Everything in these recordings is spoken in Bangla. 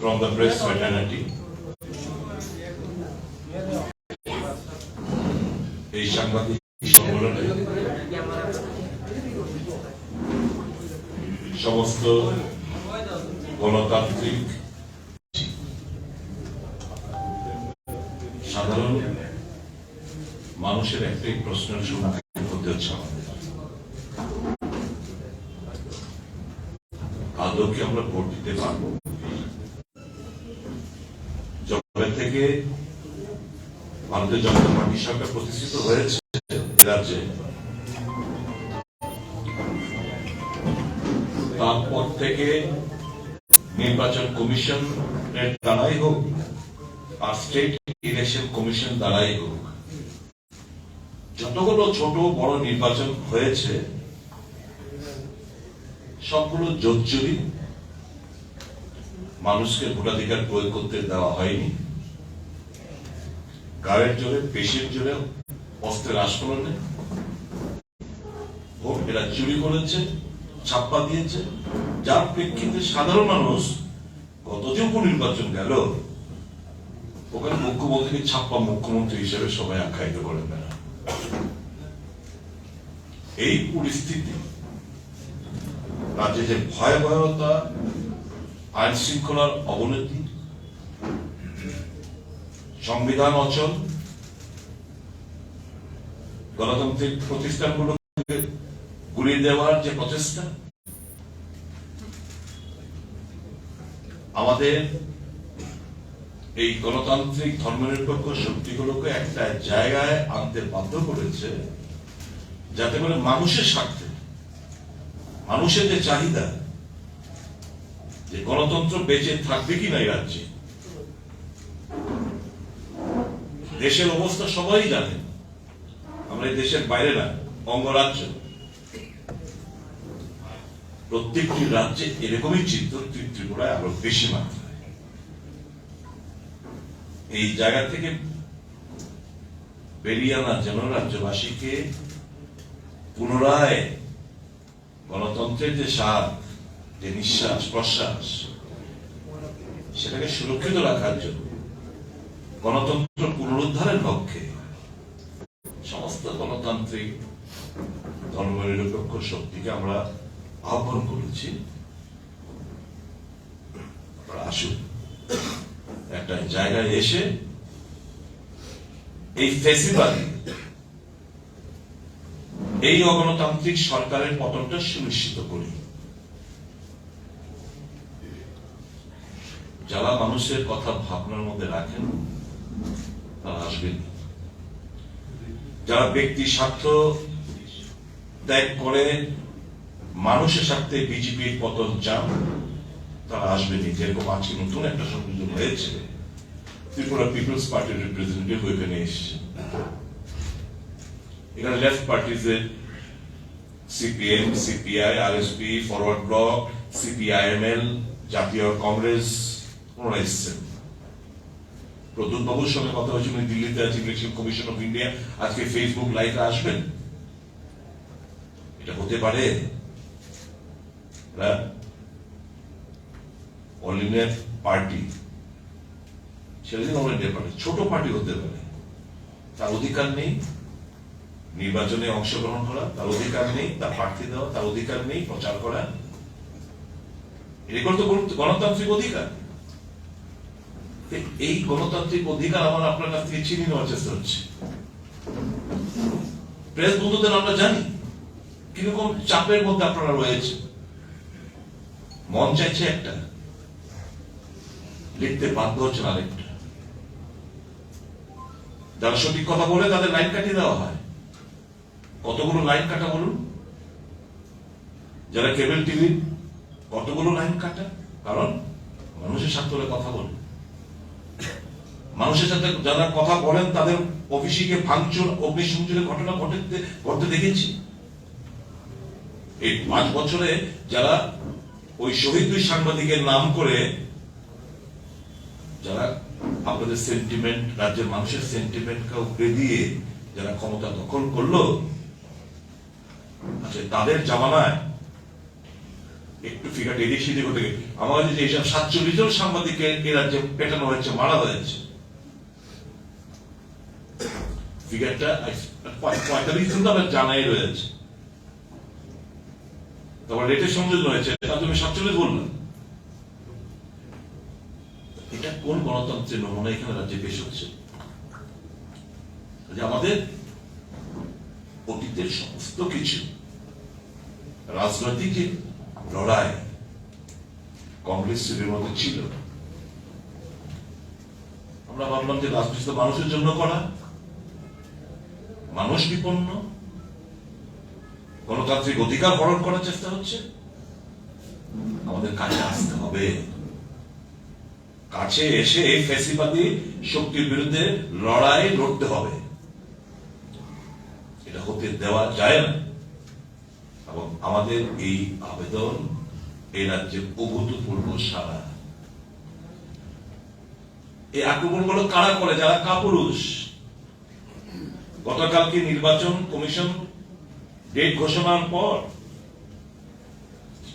from the press fraternity. এই সাংবাদিক সম্মেলনে সমস্ত গণতান্ত্রিক সাধারণ মানুষের একটাই প্রশ্নের সম্মুখীন হতে হচ্ছে আমাদের, আদৌ কি আমরা ভোট দিতে পারবো? যবে থেকে ভারতীয় জনতা পার্টি সরকার প্রতিষ্ঠিত হয়েছে রাজ্যে, তারপর থেকে নির্বাচন কমিশনের দ্বারাই হোক আর স্টেট ইলেকশন কমিশন দ্বারাই হোক, যতগুলো ছোট বড় নির্বাচন হয়েছে সবগুলো জোরচুরি, মানুষকে ভোটাধিকার প্রয়োগ করতে দেওয়া হয়নি, গায়ের জোরে পেশির জোরে অস্ত্রের আস্ফলনে ভোট এরা চুরি করেছে, ছাপ্পা দিয়েছে, যার প্রেক্ষিতে সাধারণ মানুষ গত যে উপনির্বাচন গেল ওখানে মুখ্যমন্ত্রীকে ছাপ্পা মুখ্যমন্ত্রী হিসেবে সবাই আখ্যায়িত করেন না। এই পরিস্থিতি রাজ্যে যে ভয়াবহতা, আইন শৃঙ্খলার অবনতি, সংবিধান অচল, গণতান্ত্রিক প্রতিষ্ঠানগুলোকে গুলিয়ে দেওয়ার যে প্রচেষ্টা, আমাদের এই গণতান্ত্রিক ধর্মনিরপেক্ষ শক্তিগুলোকে একটা জায়গায় আনতে বাধ্য করেছে যাতে করে মানুষের স্বার্থে, মানুষের যে চাহিদা যে গণতন্ত্র বেঁচে থাকবে কিনা এই রাজ্যে, দেশের অবস্থা সবাই জানে, আমরা এই দেশের বাইরে না, অঙ্গরাজ্য, প্রত্যেকটি রাজ্যে এরকমই চিত্র, ত্রিপুরায় আরো বেশি মাত্রায়। এই জায়গা থেকে বেরিয়ে আনার জন্য রাজ্যবাসীকে পুনরায় গণতন্ত্রের যে স্বাদ, যে নিঃশ্বাস প্রশ্বাস, সেটাকে সুরক্ষিত রাখার জন্য, গণতন্ত্র পুনরুদ্ধারের লক্ষ্যে সমস্ত গণতান্ত্রিক ধর্মনিরপেক্ষ শক্তিকে আমরা আহ্বান করেছি, আসুন একটা জায়গায় এসে এই ফেসিবাদী, এই অগণতান্ত্রিক সরকারের পতনটা সুনিশ্চিত করি। যারা মানুষের কথা ভাবনার মধ্যে রাখেন তারা আসবেন, যারা ব্যক্তি স্বার্থ ত্যাগ করে মানুষের স্বার্থে বিজেপির পতন চান তারা আসবেনি। যেরকম আজকে নতুন একটা সংযোজন হয়েছে, ত্রিপুরা পিপলস পার্টির রিপ্রেজেন্টেটিভ এখানে এসেছে, এখানে লেফট পার্টিজের CPM, CPI, RSP, forward bloc, CPIML, জাতীয় কংগ্রেস ওনারা এসেছেন। প্রদ্যুৎ বাবুর সঙ্গে কথা হয়েছে, উনি দিল্লিতে আছে, ইলেকশন কমিশন অফ ইন্ডিয়া, আজকে ফেসবুক লাইভে আসবেন। এটা হতে পারে অল ইন্ডিয়া পার্টি, সেদিন অল ইন্ডিয়া পার্টি ছোট পার্টি হতে পারে, তার অধিকার নেই নির্বাচনে অংশগ্রহণ করা, তার অধিকার নেই তার প্রার্থী দেওয়া, তার অধিকার নেই প্রচার করা। এগুলো তো গণতান্ত্রিক অধিকার। এই গণতান্ত্রিক অধিকার আমার আপনার কাছ থেকে ছিনিয়ে নেওয়ার চেষ্টা হচ্ছে। প্রেস বন্ধুদের আমরা জানি কিরকম চাপের মধ্যে আপনারা রয়েছে, মন চাইছে একটা, লিখতে বাধ্য হচ্ছেন আরেকটা। যারা সঠিক কথা বলে তাদের লাইন কাটিয়ে দেওয়া হয়। কতগুলো লাইন কাটা বলুন? যারা কেবল টিভি কতগুলো লাইন কাটা, কারণ মানুষের স্বার্থে কথা বলে, মানুষের সাথে যারা কথা বলেন তাদের অফিসে গিয়ে ভাঙচুর, অগ্নিসংযোগের ঘটনা ঘটতে দেখেছি। এই 5 বছরে যারা ওই শহীদ 2 সাংবাদিকের নাম করে যারা আপনাদের সেন্টিমেন্ট, রাজ্যের মানুষের সেন্টিমেন্টকে উপড়ে দিয়ে যারা ক্ষমতা দখল করলো, আচ্ছা তাদের জামানায় একটু ফিগারটা এদিক সেদিক হতে গেলে আমার কাছে যে এইসব 47 জন সাংবাদিককে এ রাজ্যে পেটানো হয়েছে, মারা হয়েছে, ফিগারটা 45 জন তো আমার জানাই রয়েছে। তারপর রেটের সংযোজন হয়েছে, তুমি 47 বললাম। এটা কোন গণতন্ত্রের নমুনা এখানে রাজ্যে পেশ হচ্ছে? আমাদের অতীতের সমস্ত কিছু রাজনৈতিক যে লড়াই কংগ্রেসের মধ্যে ছিল, আমরা ভাবলাম যে রাজনীতি মানুষের জন্য করা, মানুষ বিপন্ন, গণতান্ত্রিক অধিকার হরণ করার চেষ্টা হচ্ছে। আমাদের কাছে আসতে হবে, কাছে এসে এই ফ্যাসিবাদী শক্তির বিরুদ্ধে লড়াই লড়তে হবে। এটা হতে দেওয়া যায় না। এবং আমাদের এই আবেদন এই রাজ্যের অভূতপূর্ব সারা। এই আক্রমণগুলো কারা করে? যারা কাপুরুষ। গতকালকে নির্বাচন কমিশন ডেট ঘোষণার পর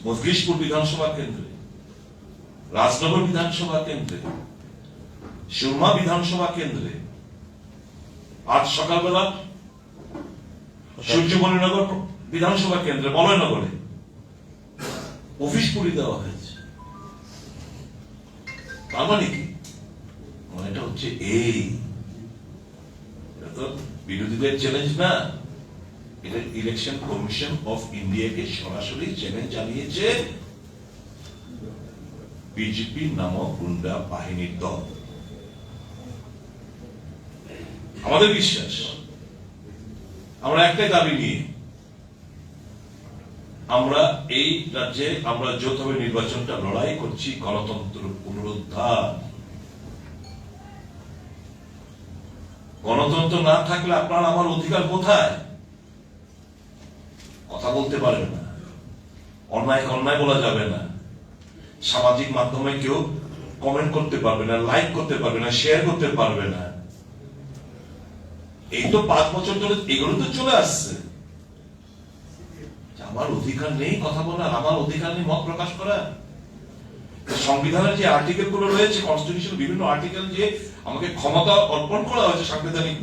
মজলিশপুর বিধানসভা কেন্দ্রে, রাজনগর বিধানসভা কেন্দ্রে, সুরমা বিধানসভা কেন্দ্রে, আজ সকালবেলা সূর্যমণিনগর বিধানসভা কেন্দ্রে, বলয়নগরে অফিস পুড়ি দেওয়া হয়েছে। তার মানে কি? মানে এটা হচ্ছে এটা তো বিরোধীদের চ্যালেঞ্জ না, এটা ইলেকশন কমিশন অফ ইন্ডিয়াকে সরাসরি চ্যালেঞ্জ জানিয়েছে বিজেপি নামক গুন্ডা বাহিনীর দল। আমাদের বিশ্বাস, আমরা একটাই দাবি নিয়ে আমরা এই রাজ্যে আমরা যৌথভাবে নির্বাচনটা লড়াই করছি, গণতন্ত্র পুনরুদ্ধার। গণতন্ত্র না থাকলে আপনার আমার অধিকার কোথায়? কথা বলতে পারবে না, অন্যায় অন্যায় বলা যাবে না, সামাজিক মাধ্যমে কেউ কমেন্ট করতে পারবে না, লাইক করতে পারবে না, শেয়ার করতে পারবে না। এই তো 5 বছর ধরে এগুলো তো চলে আসছে। আমার অধিকার নেই কথা বলার, আমার অধিকার নেই মত প্রকাশ করা। সংবিধানের যে আর্টিকেল গুলো রয়েছে, কনস্টিটিউশন বিভিন্ন আর্টিকেল যে আমাকে ক্ষমতা অর্পণ করা হয়েছে সাংবিধানিক,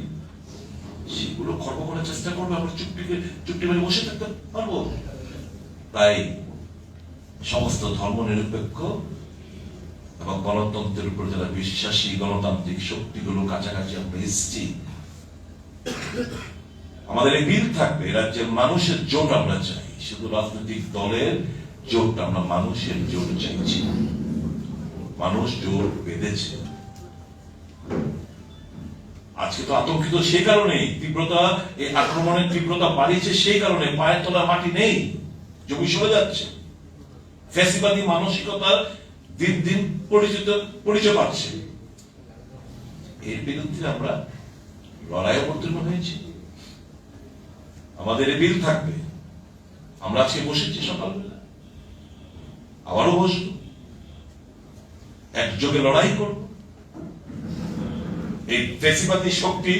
সেগুলো খর্ব করার চেষ্টা করবো, আমরা চুপটি মেরে বসে থাকতে পারবো? তাই সমস্ত ধর্ম নিরপেক্ষ এবং গণতন্ত্রের উপর যারা বিশ্বাসী গণতান্ত্রিক শক্তিগুলো কাছাকাছি আমরা এসেছি। আমাদের এই বিল থাকবে, রাজ্যের মানুষের জোট আমরা চাই, শুধু রাজনৈতিক দলের জোট আমরা মানুষের জোট চাইছি। মানুষ জোট বেঁধেছে। আজকে তো আতঙ্কিত সেই কারণেই, তীব্রতা এই আক্রমণের তীব্রতা বাড়িয়েছে সেই কারণে, পায়ের তলা মাটি নেই, জমি সরে যাচ্ছে, ফ্যাসিবাদী মানসিকতার দিন দিন পরিচয় পাচ্ছে। এর বিরুদ্ধে আমরা লড়াই অবতীর্ণ হয়েছি। আমাদের এই বিল থাকবে, আমরা আজকে বসেছি সকালবেলা, আবারও বসব, একযোগে লড়াই করব। এই ফ্যাসিবাদী শক্তি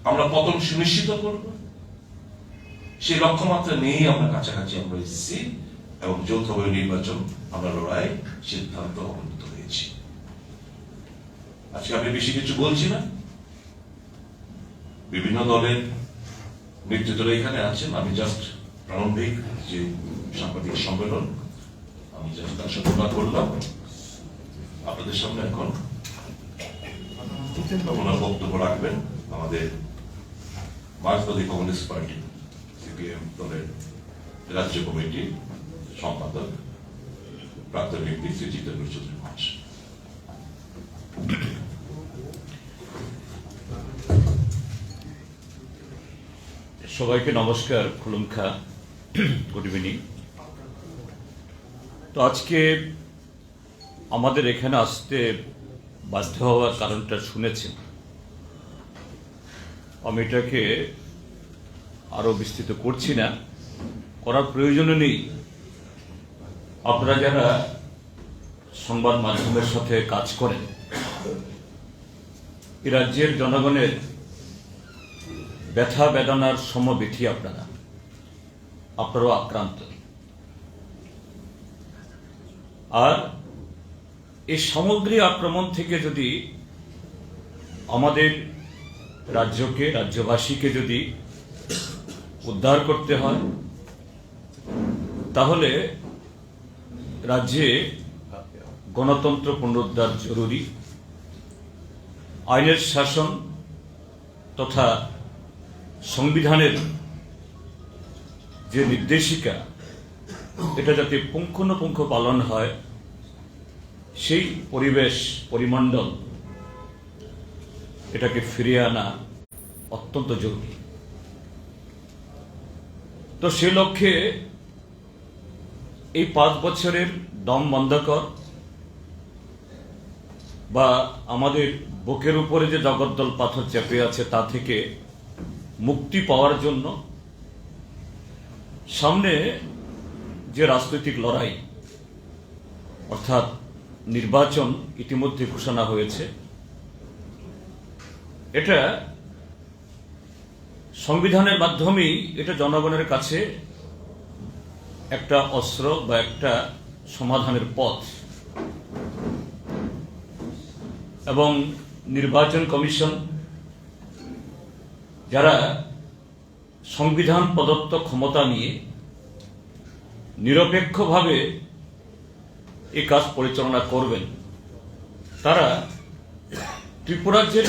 আমরা পতন সুনিশ্চিত করব। সেই লক্ষ্যমাত্রা নিয়েই আমরা কাছাকাছি আমরা এসেছি এবং যৌথভাবে নির্বাচন আমরা লড়াই সিদ্ধান্ত উপনীত হয়েছি। আজকে আমি বেশি কিছু বলছি না, বিভিন্ন দলের নেতৃত্বরা এখানে আছেন। আমি জাস্ট প্রারম্ভিক যে সাংবাদিক সম্মেলন, আমি জাস্ট তার সাথে করলাম। আপনাদের সামনে এখন ওনার বক্তব্য রাখবেন আমাদের মার্ক্সবাদী কমিউনিস্ট পার্টি সিপিএম দলের রাজ্য কমিটির সম্পাদক প্রাক্তন এমপি শ্রী জিতেন্দ্র চৌধুরী মহাশয়। সবাইকে নমস্কার, খুলুমখা, গুড ইভিনিং। তো আজকে আমাদের এখানে আসতে বাধ্য হওয়ার কারণটা শুনেছেন। আমি এটাকে আরো বিস্তৃত করছি না, করার প্রয়োজনও নেই। আপনারা যারা সংবাদ মাধ্যমের সাথে কাজ করেন, এ রাজ্যের জনগণের ব্যথা বেদনার সমব্যথী আপনারাও আক্রান্ত। আর এই সামগ্রিক আক্রমণ থেকে যদি আমাদের রাজ্যকে, রাজ্যবাসীকে যদি উদ্ধার করতে হয়, তাহলে রাজ্যে গণতন্ত্র পুনরুদ্ধার জরুরি। আইনের শাসন তথা সংবিধানের যে নির্দেশিকা, এটা যাতে পুঙ্খানুপুঙ্খ পালন হয়, সেই পরিবেশ, পরিমণ্ডল এটাকে ফিরিয়ে আনা অত্যন্ত জরুরি। তো সে লক্ষ্যে এই 5 বছরের দম বন্ধকর বা আমাদের বুকের উপরে যে জগদ্দল পাথর চেপে আছে তা থেকে মুক্তি পাওয়ার জন্য সামনে যে রাজনৈতিক লড়াই, অর্থাৎ নির্বাচন ইতিমধ্যে ঘোষণা হয়েছে, এটা সংবিধানের মাধ্যমেই এটা জনগণের কাছে একটা অস্ত্র বা একটা সমাধানের পথ। এবং নির্বাচন কমিশন যারা সংবিধান প্রদত্ত ক্ষমতা নিয়ে নিরপেক্ষভাবে এই কাজ পরিচালনা করবেন, তারা ত্রিপুরার যে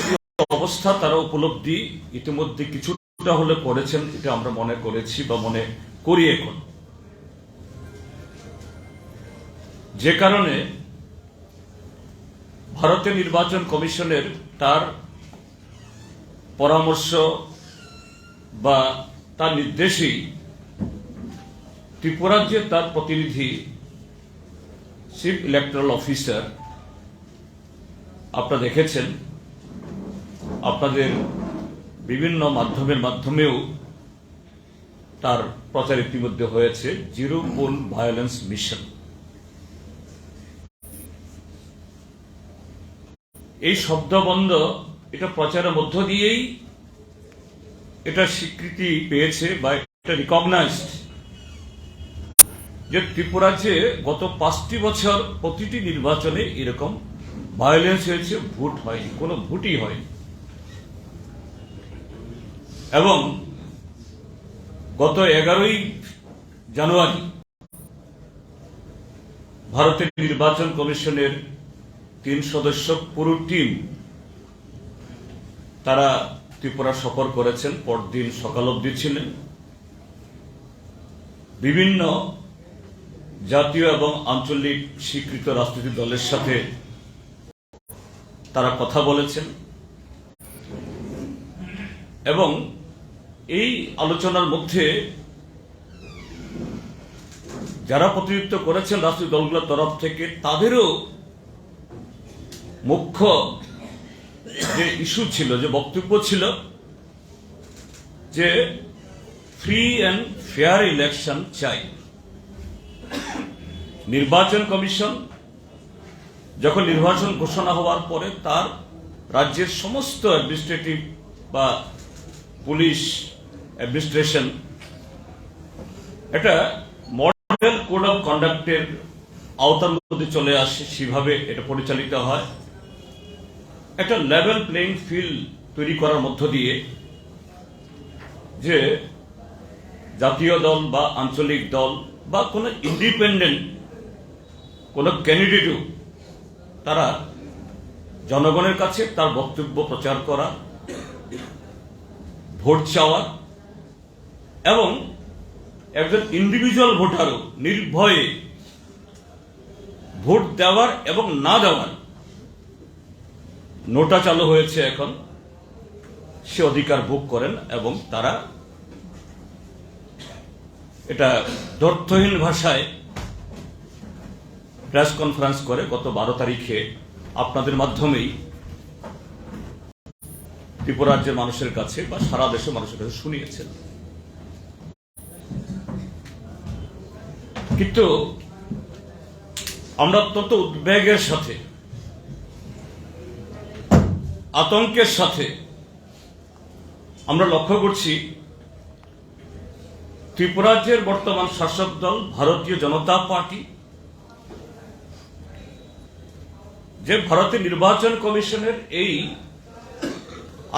অবস্থা তারা উপলব্ধি ইতিমধ্যে কিছুটা হলে করেছেন, এটা আমরা মনে করেছি বা মনে করি এখন। যে কারণে ভারতের নির্বাচন কমিশনের তার পরামর্শ বা তার নির্দেশেই ত্রিপুরার যে তার প্রতিনিধি চিফ ইলেকট্রাল অফিসার, আপনারা দেখেছেন, আপনাদের বিভিন্ন মাধ্যমেও তার প্রচার ইতিমধ্যে হয়েছে, জিরো পোল ভায়োলেন্স মিশন। এই শব্দবন্ধ এটা প্রচারের মধ্য দিয়েই এটা স্বীকৃতি পেয়েছে বা এটা রিকগনাইজড যে ত্রিপুরা যে গত 5টি বছর প্রতিটি নির্বাচনে এরকম ভায়োলেন্স হয়েছে, ভোট হয়নি, কোনো ভোটই হয়নি। এবং গত 11ই জানুয়ারি ভারতের নির্বাচন কমিশনের 3 সদস্য পুরো টিম তারা ত্রিপুরা সফর করেছেন, পরদিন সকাল অবধি ছিলেন। বিভিন্ন জাতীয় এবং আঞ্চলিক স্বীকৃত রাজনৈতিক দলের সাথে তারা কথা বলেছেন এবং এই আলোচনার মধ্যে যারা প্রতিনিধিত্ব করেছেন রাজনৈতিক দলগুলোর তরফ থেকে, তাদেরও মুখ্য যে ইস্যু ছিল, যে বক্তব্য ছিল, যে ফ্রি অ্যান্ড ফেয়ার ইলেকশন চাই। নির্বাচন কমিশন যখন নির্বাচন ঘোষণা হওয়ার পরে তার রাজ্যের সমস্ত অ্যাডমিনিস্ট্রেটিভ বা পুলিশ অ্যাডমিনিস্ট্রেশন এটা মডেল কোড অফ কন্ডাক্টের আওতার মধ্যে চলে আসে, সেভাবে এটা পরিচালিত হয়। একটা লেভেল প্লেইং ফিল্ড তৈরি করার মধ্য দিয়ে যে জাতীয় দল বা আঞ্চলিক দল বা কোনো ইন্ডিপেন্ডেন্ট কোনো ক্যান্ডিডেটও তারা জনগণের কাছে তার বক্তব্য প্রচার করা, ভোট চাওয়া এবং একজন ইন্ডিভিজুয়াল ভোটারও নির্ভয়ে ভোট দেওয়ার এবং না দেওয়ার নোটা চালু হয়েছে এখন, সে অধিকার ভোগ করেন এবং তারা এটা দ্ব্যর্থহীন ভাষায় প্রেস কনফারেন্স করে গত 12 তারিখে আপনাদের মাধ্যমেই ত্রিপুরা রাজ্যের মানুষের কাছে বা সারা দেশের মানুষের কাছে শুনিয়েছেন। কিন্তু আমরা অত্যন্ত উদ্বেগের সাথে, আতঙ্কের সাথে আমরা লক্ষ্য করছি ত্রিপুরা রাজ্যের বর্তমান শাসক দল ভারতীয় জনতা পার্টি যে ভারতের নির্বাচন কমিশনের এই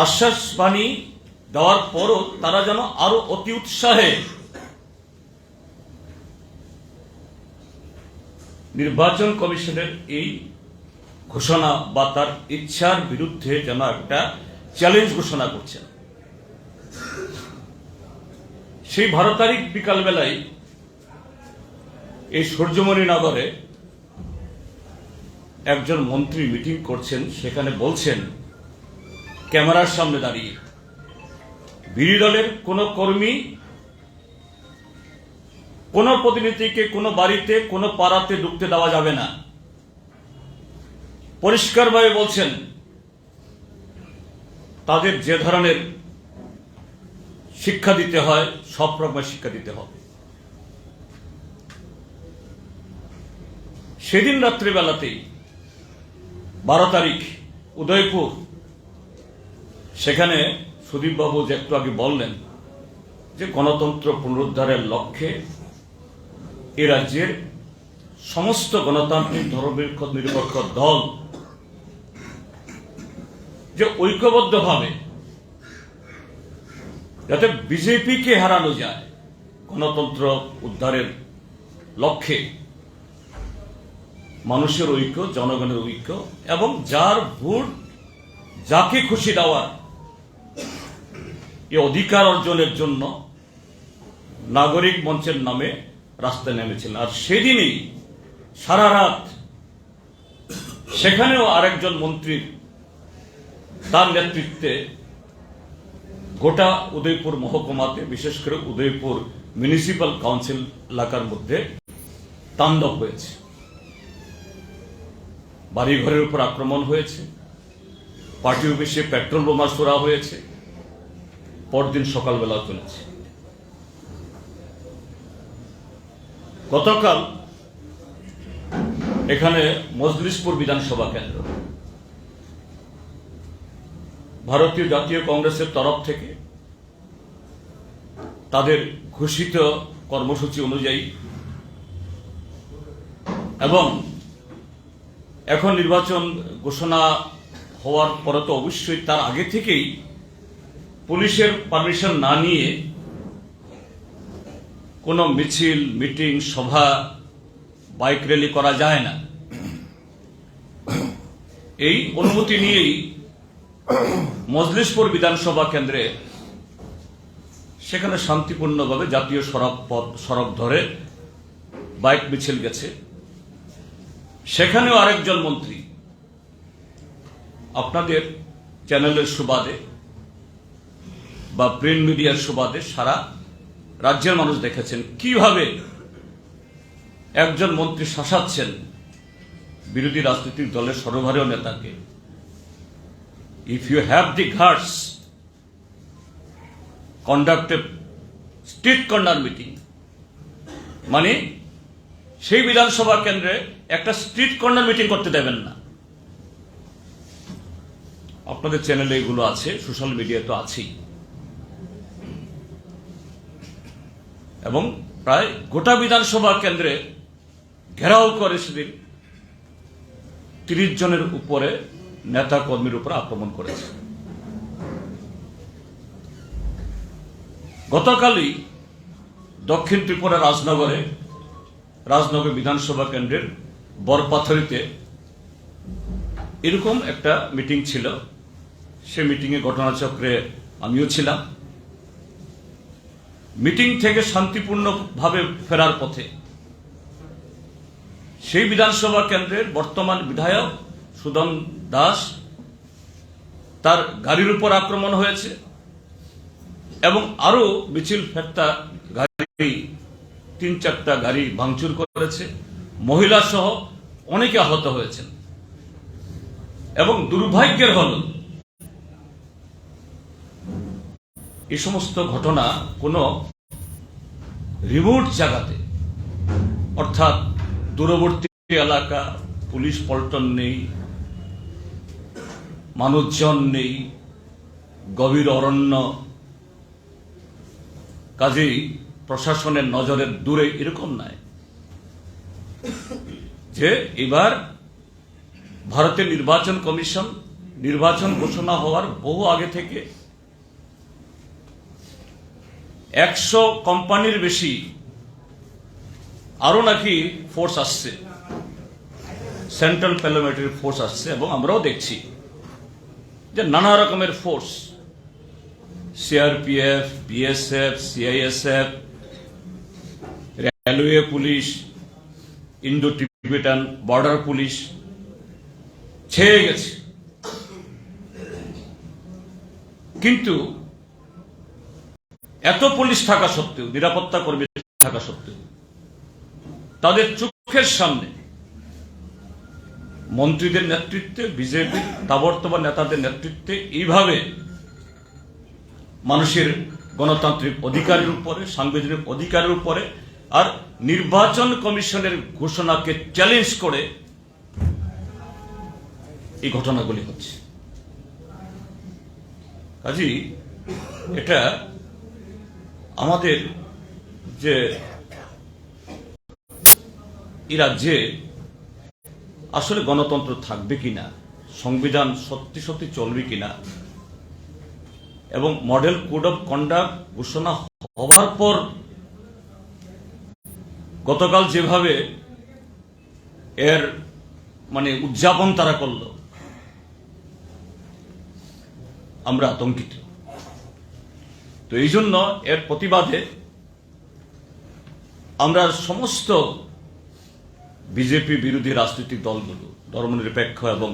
আশ্বাসবাণী দেওয়ার পরও তারা যেন আরো অতি উৎসাহে নির্বাচন কমিশনের এই ঘোষণা বা তার ইচ্ছার বিরুদ্ধে যেন একটা চ্যালেঞ্জ ঘোষণা করছেন। সেই 12 তারিখ বিকালবেলায় এই সূর্যমণি নগরে একজন মন্ত্রী মিটিং করছেন, সেখানে বলছেন ক্যামেরার সামনে দাঁড়িয়ে, বিরোধী দলের কোন কর্মী, কোন প্রতিনিধিকে কোন বাড়িতে কোন পাড়াতে ঢুকতে দেওয়া যাবে না। পরিষ্কারভাবে বলছেন তাদের যে ধরনের শিক্ষা দিতে হয় সব রকমের শিক্ষা দিতে হবে। সেদিন রাত্রিবেলাতেই 12 তারিখ উদয়পুর, সেখানে সুদীপবাবু যে একটু আগে বললেন যে গণতন্ত্র পুনরুদ্ধারের লক্ষ্যে এ রাজ্যের সমস্ত গণতান্ত্রিক ধর্মনিরপেক্ষ দল যে ঐক্যবদ্ধভাবে যাতে বিজেপিকে হারানো যায় গণতন্ত্র উদ্ধারের লক্ষ্যে, মানুষের ঐক্য, জনগণের ঐক্য এবং যার ভোট যাকে খুশি দেওয়ার এই অধিকার অর্জনের জন্য নাগরিক মঞ্চের নামে রাস্তায় নেমেছিলেন। আর সেদিনই সারা রাত সেখানেও আরেকজন মন্ত্রীর তার নেতৃত্বে গোটা উদয়পুর মহকুমাতে, বিশেষ করে উদয়পুর মিউনিসিপাল কাউন্সিল এলাকার মধ্যে তাণ্ডব হয়েছে। বাড়িঘরের উপর আক্রমণ হয়েছে, পার্টি অফিসে পেট্রোল বোমা ছোড়া হয়েছে, পরদিন সকালবেলা চলেছে। গতকাল এখানে মজলিশপুর বিধানসভা কেন্দ্র ভারতীয় জাতীয় কংগ্রেসের তরফ থেকে তাদের ঘোষিত কর্মসূচি অনুযায়ী এবং এখন নির্বাচন ঘোষণা হওয়ার পরে তো অবশ্যই তার আগে থেকেই পুলিশের পারমিশন না নিয়ে কোনো মিছিল, মিটিং, সভা, বাইক র্যালি করা যায় না। এই অনুমতি নিয়েই মজলিশপুর বিধানসভা কেন্দ্রে সেখানে শান্তিপূর্ণভাবে জাতীয় সড়ক ধরে বাইক মিছিল গেছে। সেখানেও আরেকজন মন্ত্রী আপনাদের চ্যানেলের সুবাদে বা প্রিন্ট মিডিয়ার সুবাদে সারা রাজ্যের মানুষ দেখেছেন কিভাবে একজন মন্ত্রী শাসাচ্ছেন বিরোধী রাজনৈতিক দলের সর্বভারতীয় নেতাকে। If you have the guts, conduct a street corner meeting, মানে সেই বিধানসভা কেন্দ্রে একটা স্ট্রিট কর্নার মিটিং করতে দেবেন না। আপনাদের চ্যানেলে এগুলো আছে, সোশ্যাল মিডিয়া তো আছেই, এবং প্রায় গোটা বিধানসভা কেন্দ্রে ঘেরাও করে সেদিন 30 জনের উপরে নেতা কর্মীর উপর আক্রমণ করেছে। গতকালই দক্ষিণ ত্রিপুরা রাজনগর বিধানসভা কেন্দ্রের বরপাথরিতে এরকম একটা মিটিং ছিল। সে মিটিংয়ে ঘটনাচক্রে আমিও ছিলাম। মিটিং থেকে শান্তিপূর্ণভাবে ফেরার পথে সেই বিধানসভা কেন্দ্রের বর্তমান বিধায়ক সুদন দাস, তার গাড়ির উপর আক্রমণ হয়েছে এবং আরো মিছিল ফেরতা গাড়ি, 3-4টা গাড়ি ভাঙচুর করেছে, মহিলা সহ অনেকে আহত হয়েছেন। এবং দুর্ভাগ্যের হল এই সমস্ত ঘটনা কোনো রিমোট জায়গাতে, অর্থাৎ দূরবর্তী এলাকা, পুলিশ পল্টন নেই, মানুষজন নেই, গভীর অরণ্য, কাজেই প্রশাসনের নজরের দূরে, এরকম নয় যে এবার ভারতের নির্বাচন কমিশন নির্বাচন ঘোষণা হওয়ার বহু আগে থেকে 100 কোম্পানির বেশি আরো নাকি ফোর্স আসছে, সেন্ট্রাল প্যারামিলিটারি ফোর্স আসছে, এবং আমরাও দেখছি যে নানা রকমের force, CRPF, BSF, CISF, railway police, Indo Tibetan border police ছেয়ে গেছে। কিন্তু এত পুলিশ থাকা সত্ত্বেও, নিরাপত্তা কর্মী থাকা সত্ত্বেও, তাদের চোখের সামনে মন্ত্রীদের নেতৃত্বে, বিজেপির তাবড়তোবা নেতাদের নেতৃত্বে এইভাবে মানুষের গণতান্ত্রিক অধিকারের উপরে, সাংবিধানিক অধিকারের উপরে আর নির্বাচন কমিশনের ঘোষণাকে চ্যালেঞ্জ করে এই ঘটনাগুলি হচ্ছে। কাজেই এটা আমাদের যে এই রাজ্যে আসলে গণতন্ত্র থাকবে কিনা, সংবিধান সত্যি সত্যি চলবে কিনা, এবং মডেল কোড অফ কন্ডাক্ট ঘোষণা হবার পর গতকাল যেভাবে এর উদযাপন তারা করল, আমরা আতঙ্কিত। তো এই জন্য এর প্রতিবাদে আমরা সমস্ত বিজেপি বিরোধী রাজনৈতিক দলগুলো, ধর্মনিরপেক্ষ এবং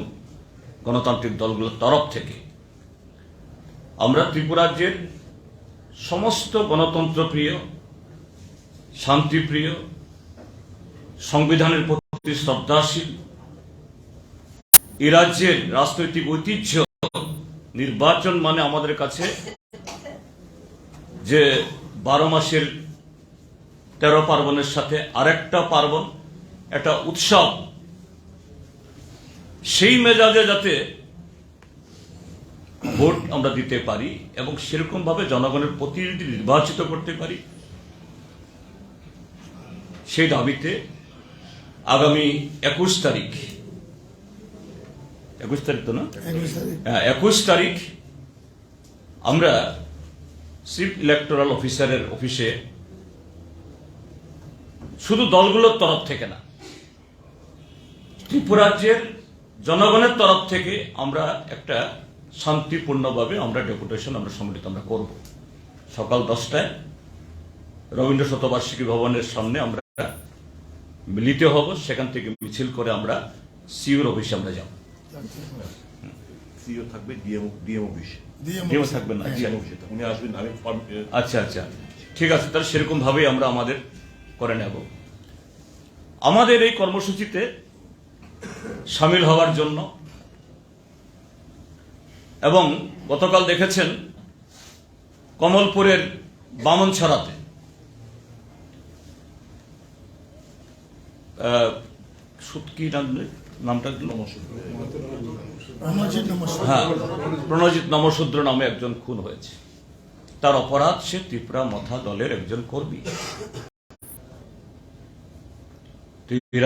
গণতান্ত্রিক দলগুলোর তরফ থেকে আমরা ত্রিপুরাজ্যের সমস্ত গণতন্ত্রপ্রিয়, শান্তিপ্রিয়, সংবিধানের প্রতি শ্রদ্ধাশীল, এ রাজ্যের রাজনৈতিক ঐতিহ্য, নির্বাচন মানে আমাদের কাছে যে 12 মাসের 13 পার্বণের সাথে আরেকটা পার্বণ, একটা উৎসব, সেই মেজাজে যাতে ভোট আমরা দিতে পারি এবং সেরকম ভাবে জনগণের প্রতিনিধি নির্বাচিত করতে পারি, সেই দাবিতে আগামী 21 তারিখ তো না, 21 তারিখ আমরা চিফ ইলেকটোরাল অফিসারের অফিসে শুধু দলগুলোর তরফ থেকে না, ত্রিপুরাজ্যের জনগণের তরফ থেকে আমরা একটা শান্তিপূর্ণভাবে আমরা ডেপুটেশন সংগঠিত করব। সকাল 10টায় রবীন্দ্র শতবার্ষিকী ভবনের সামনে আমরা মিলিত হব। সেখান থেকে মিছিল করে আমরা সিওর অফিসে আমরা যাব। সিও থাকবে, ডিএম অফিসে। ডিএম থাকবেন না? উনি আসবেন। আচ্ছা, ঠিক আছে, তাহলে সেরকম ভাবেই আমরা আমাদের করে নেব। আমাদের এই কর্মসূচিতে সামিল হওয়ার জন্য, এবং গতকাল দেখেছেন কমলপুরের বামনছড়াতে কি নামটা, হ্যাঁ, প্রণজিৎ নমশূদ্র নামে একজন খুন হয়েছে। তার অপরাধ, সে ত্রিপুরা মথা দলের একজন কর্মী।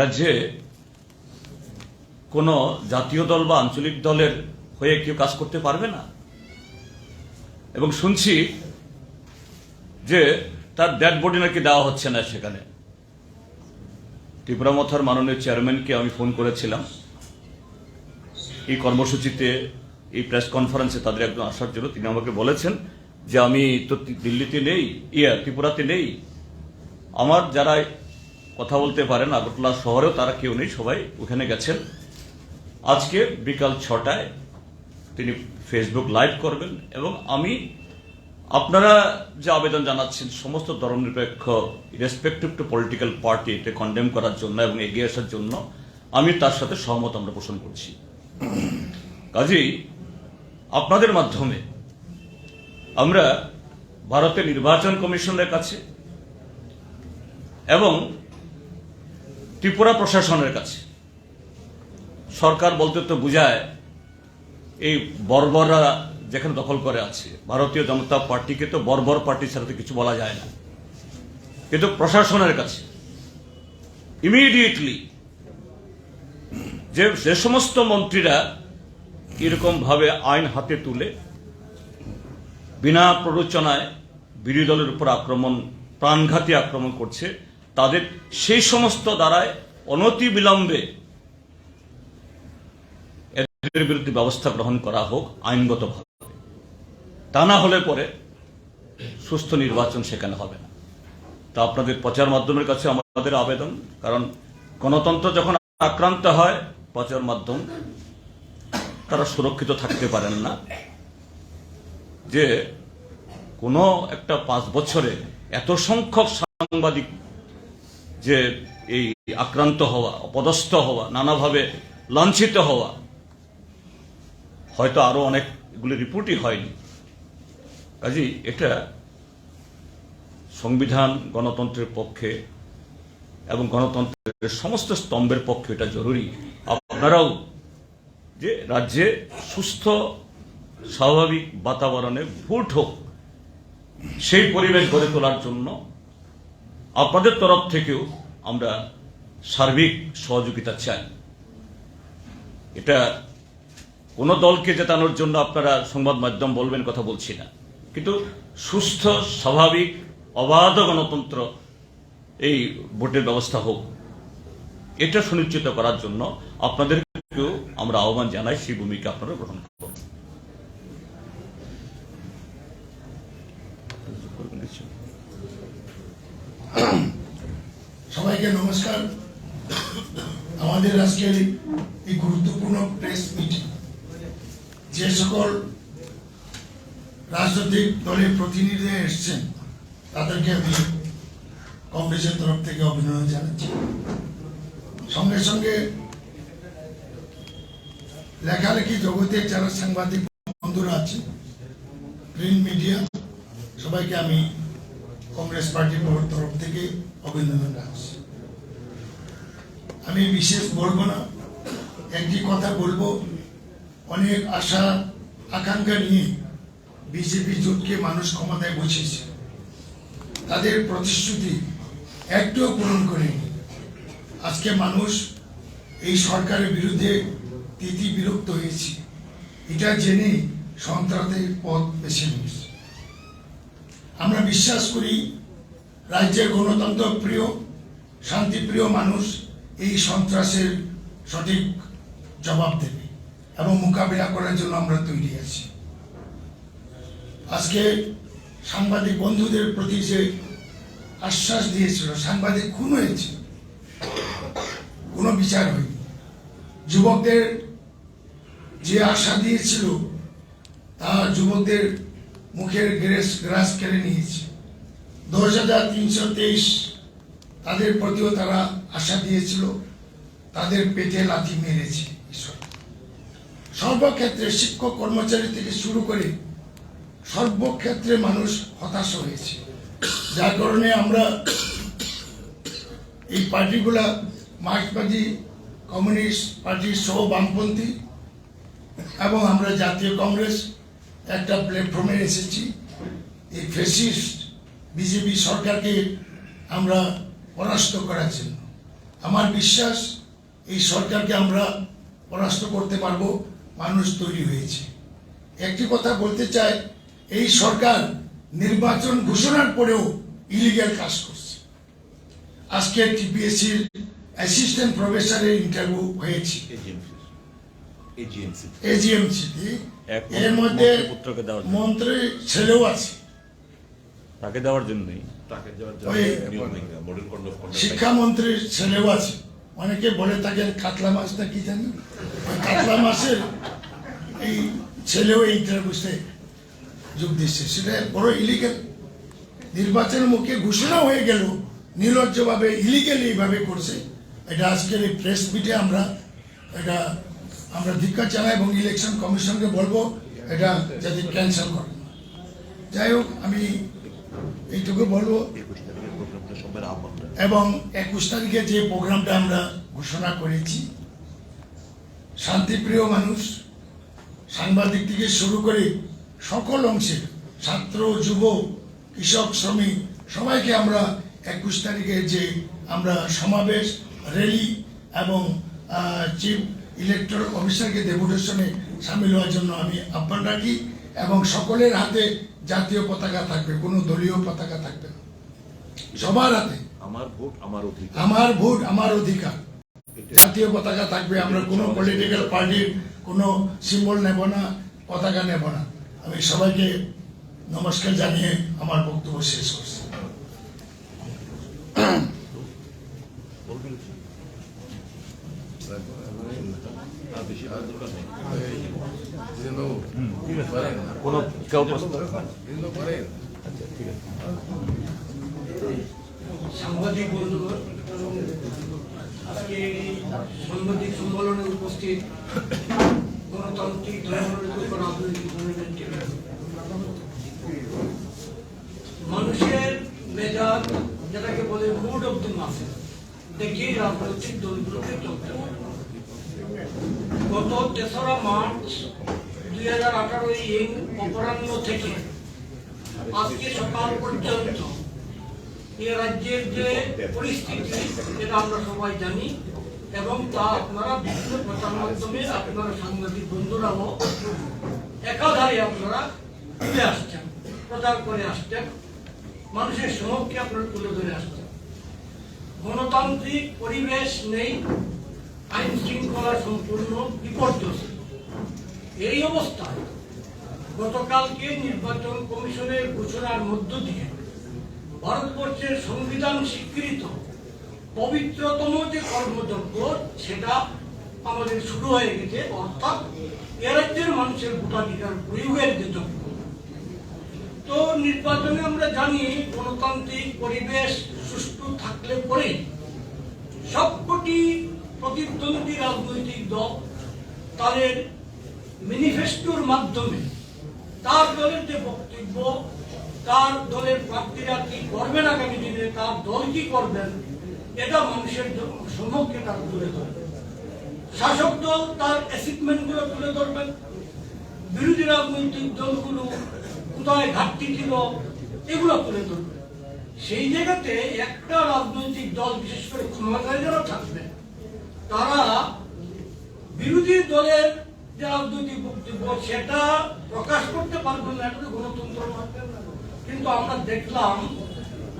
রাজ্যে কোন জাতীয় দল বা আঞ্চলিক দলের হয়ে কেউ কাজ করতে পারবে না। এবং শুনছি যে তার ডেড বডি নাকি দেওয়া হচ্ছে না সেখানে। ত্রিপুরা মথার মাননীয় চেয়ারম্যানকে আমি ফোন করেছিলাম এই কর্মসূচিতে, এই প্রেস কনফারেন্সে তাদের একজন আসার জন্য। তিনি আমাকে বলেছেন যে আমি তো দিল্লিতে নেই, ত্রিপুরাতে নেই, আমার যারা কথা বলতে পারেন আগরতলা শহরেও তারা কেউ নেই, সবাই ওখানে গেছেন। আজকে বিকাল 6টায় তিনি ফেসবুক লাইভ করবেন, এবং আমি আপনারা যে আবেদন জানাচ্ছেন সমস্ত ধর্মনিরপেক্ষ, রেসপেক্টিভ টু পলিটিক্যাল পার্টি, এটা কন্ডেম করার জন্য এবং এগিয়ে আসার জন্য আমি তার সাথে সহমত আমরা পোষণ করছি। কাজেই আপনাদের মাধ্যমে আমরা ভারতের নির্বাচন কমিশনের কাছে এবং ত্রিপুরা প্রশাসনের কাছে, সরকার বলতে তো বুঝায় এই বর্বররা যেখানে দখল করে আছে, ভারতীয় জনতা পার্টিকে তো বর্বর পার্টি ছাড়া তো কিছু বলা যায় না, কিন্তু প্রশাসনের কাছে ইমিডিয়েটলি যে সমস্ত মন্ত্রীরা এরকম ভাবে আইন হাতে তুলে বিনা প্ররোচনায় বিরোধী দলের উপর আক্রমণ, প্রাণঘাতী আক্রমণ করছে, তাদের সেই সমস্ত দ্বারায় অনতি বিলম্বে এদের বিরুদ্ধে ব্যবস্থা গ্রহণ করা হোক আইনগতভাবে। তা না হলে পরে সুস্থ নির্বাচন সেখানে হবে না। তা আপনাদের প্রচার মাধ্যমের কাছে আমাদের আবেদন, কারণ গণতন্ত্র যখন আক্রান্ত হয় প্রচার মাধ্যম তারা সুরক্ষিত থাকতে পারেন না, যে কোনো একটা 5 বছরে এত সংখ্যক সাংবাদিক যে এই আক্রান্ত হওয়া, অপদস্থ হওয়া, নানাভাবে লাঞ্ছিত হওয়া, হয়তো আরো অনেকগুলি রিপোর্টই হয়নি। কাজেই এটা সংবিধান গণতন্ত্রের পক্ষে এবং গণতন্ত্রের সমস্ত স্তম্ভের পক্ষে এটা জরুরি। আপনারাও যে রাজ্যে সুস্থ স্বাভাবিক বাতাবরণে ভোট হোক, সেই পরিবেশ গড়ে তোলার জন্য আপনাদের তরফ থেকেও আমরা সার্বিক সহযোগিতা চাই। এটা কোন দলকে জেতানোর জন্য আপনারা সংবাদ মাধ্যম বলবেন কথা বলছি না, কিন্তু সুস্থ স্বাভাবিক অবাধ গণতন্ত্র এই ভোটের ব্যবস্থা হোক, এটা সুনিশ্চিত করার জন্য আপনাদেরকেও আমরা আহ্বান জানাই, সেই ভূমিকা আপনারা গ্রহণ করুন। সবাইকে নমস্কার। আমাদের আজকের এই গুরুত্বপূর্ণ প্রেস মিটিং, যে সকল রাজনৈতিক দলের প্রতিনিধিরা এসছেন তাদেরকে আমি কংগ্রেসের তরফ থেকে অভিনন্দন জানাচ্ছি। সঙ্গে সঙ্গে লেখালেখি জগতের যারা সাংবাদিক বন্ধুরা আছে, প্রিন্ট মিডিয়া, সবাইকে আমি কংগ্রেস পার্টির তরফ থেকে অভিনন্দন জানাচ্ছি। আমি বিশেষ বলবো না, একটি কথা বলবো, অনেক আশা আকাঙ্ক্ষা নিয়ে বিজেপি জোটকে মানুষ ক্ষমতায় বসেছে, তাদের প্রতিশ্রুতি একটুও পূরণ করেনি। আজকে মানুষ এই সরকারের বিরুদ্ধে তিতি বিরক্ত হয়েছে, এটা জেনে সন্ত্রাসের পথ বেছে নিয়েছে। আমরা বিশ্বাস করি রাজ্যের গণতন্ত্র প্রিয়, শান্তিপ্রিয় মানুষ এই সন্ত্রাসের সঠিক জবাব দেবে এবং মোকাবিলা করার জন্য আমরা তৈরি আছি। আজকে সাংবাদিক বন্ধুদের প্রতি যে আশ্বাস দিয়েছিল, সাংবাদিক খুন হয়েছে, কোনো বিচার হয়নি। যুবকদের যে আশা দিয়েছিল তা যুবকদের মুখের গ্রাস কেড়ে নিয়েছে। 10,323 তাদের প্রতিও তারা আশা দিয়েছিল, তাদের পেটে লাথি মেরেছে। সর্বক্ষেত্রে শিক্ষক কর্মচারী থেকে শুরু করে সর্বক্ষেত্রে মানুষ হতাশ হয়েছে, যার কারণে আমরা এই পার্টিগুলা, মার্ক্সবাদী কমিউনিস্ট পার্টি সহ বামপন্থী এবং আমরা জাতীয় কংগ্রেস একটা প্ল্যাটফর্মে এসেছি। এই ফ্যাসিস্ট বিজেপি সরকারকে আমরা পরাস্ত করার জন্য। আমার বিশ্বাস এই সরকারকে আমরা পরাস্ত করতে পারবো, মানুষ তৈরি হয়েছে। একটি কথা বলতে চাই, এই সরকার নির্বাচন ঘোষণার পরেও ইলিগ্যাল কাজ করছে। আজকে টিপিএসসির অ্যাসিস্ট্যান্ট প্রফেসরের ইন্টারভিউ হয়েছে এজিএমসি, এর মধ্যে মন্ত্রীর ছেলেও আছে, তাকে দেওয়ার জন্যই শিক্ষামন্ত্রীর ছেলেও আছে। অনেকে বলে থাকেন কাতলা মাছ না কি জানি, কাতলা মাছের এই ছেলেও এই ইন্টারভিউতে যোগ দিচ্ছে। সেটা বড় ইলিগাল। নির্বাচনের মুখে ঘোষণা হয়ে গেল, নির্লজ্জভাবে ইলিগাল এইভাবে করছে। এটা আজকের এই প্রেস মিটে আমরা ধিক্কার জানাই এবং ইলেকশন কমিশনকে বলবো এটা যাতে ক্যান্সেল করে। যাই হোক, আমি এইটুকু বলবো। এবং 21 তারিখে যে প্রোগ্রামটা আমরা ঘোষণা করেছি, শান্তিপ্রিয় মানুষ, সাংবাদিক থেকে শুরু করে সকল অংশের ছাত্র, যুব, কৃষক, শ্রমিক সবাইকে আমরা 21 তারিখে যে আমরা সমাবেশ, র্যালি এবং চিফ ইলেকট্রাল অফিসারকে ডেপুটেশনে সামিল হওয়ার জন্য আমি আহ্বান রাখি, এবং সকলের হাতে জাতীয় পতাকা থাকবে, কোনো দলীয় পতাকা থাকবে না, সবার হাতে। আমার ভোট আমার অধিকার। আমার ভোট আমার অধিকার, জাতীয় পতাকা থাকবে। আমরা কোনো পলিটিক্যাল পার্টির কোনো সিম্বল নেব না, পতাকা নেব না। আমি সবাইকে নমস্কার জানিয়ে আমার বক্তব্য শেষ করছি। কোনো কেউ সাংবাদিক বন্ধুগণ, আজকে এই সাংবাদিক সম্মেলনে উপস্থিত গণতান্ত্রিক ধর্মনিরপেক্ষ রাজনৈতিক দলের মানুষের মেজাজ, যেটাকে বলে মুড অব দ্য মাসেস, দেখেই রাজনৈতিক দলগুলোকে চলতে হবে। গত ৩রা মার্চ ২০১৮ এই অপরাহ্ন থেকে আজকে সকাল পর্যন্ত এ রাজ্যের যে পরিস্থিতি, এটা আমরা সবাই জানি, এবং তা আপনারা বিভিন্ন প্রচার মাধ্যমে আপনারা সাংবাদিক বন্ধুরাও একাধারে আপনারা তুলে আসছেন, প্রচার করে আসছেন, মানুষের সমক্ষে আপনারা তুলে ধরে আসছেন। গণতান্ত্রিক পরিবেশ নেই, আইন শৃঙ্খলা সম্পূর্ণ বিপর্যস্ত। এই অবস্থায় গতকালকে নির্বাচন কমিশনের ঘোষণার মধ্য দিয়ে ভারতবর্ষের সংবিধান স্বীকৃত পবিত্রতম যে কর্মযজ্ঞ, সেটা আমাদের শুরু হয়ে গেছে, অর্থাৎ এ রাজ্যের মানুষের ভোটাধিকার প্রয়োগের যে যজ্ঞ। তো নির্বাচনে আমরা জানি গণতান্ত্রিক পরিবেশ সুষ্ঠু থাকলে পরে সবকটি প্রতিদ্বন্দ্বী রাজনৈতিক দল তাদের ম্যানিফেস্টোর মাধ্যমে তার দলের যে বক্তব্য, তার দলের প্রার্থীরা কি করবেন আগামী দিনে, তার দল কি করবেন, এটা মানুষের সম্মুখে তারা তুলে ধরবে। শাসক দল তার অ্যাচিভমেন্ট গুলো তুলে ধরবেন, বিরোধী রাজনৈতিক দলগুলো কোথায় ঘাটতি ছিল এগুলো তুলে ধরবে। সেই জায়গাতে একটা রাজনৈতিক দল, বিশেষ করে ক্ষমতায় যারা থাকবে, তারা বিরোধী দলের যে রাজনৈতিক বক্তব্য সেটা প্রকাশ করতে পারবেন না, এটা গণতন্ত্র মানবেন না। কিন্তু আমরা দেখলাম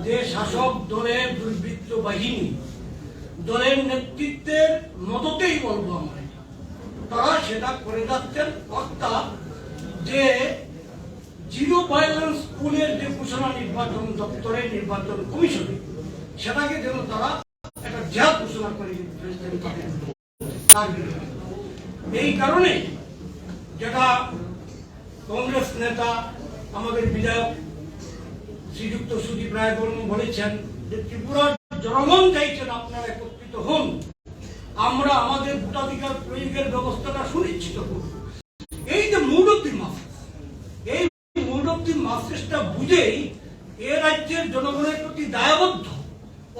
যে শাসক দলের দুর্বৃত্ত বাহিনী, দলের নেতৃত্বের মদতেই বলবো আমরা, তারা সেটা করে যাচ্ছেন। অর্থাৎ যে জিরো ভায়োলেন্স স্কুলের যে ঘোষণা নির্বাচন দপ্তরে, নির্বাচন কমিশনে, সেটাকে যেন তারা একটা জেহাদ ঘোষণা করে তার বিরুদ্ধে। এই কারণে যেটা কংগ্রেস নেতা আমাদের বিধায়ক শ্রীযুক্ত সুদীপ রায় বর্মন বলেছেন যে ত্রিপুরার জনগণ চাইছেন আপনারা একত্রিত হন, আমরা আমাদের ভোটাধিকার প্রয়োগের ব্যবস্থাটা সুনিশ্চিত করব। এই যে মুড অব দি মাসেস, এই মুড অব দি মাসেসটা বুঝেই এ রাজ্যের জনগণের প্রতি দায়বদ্ধ,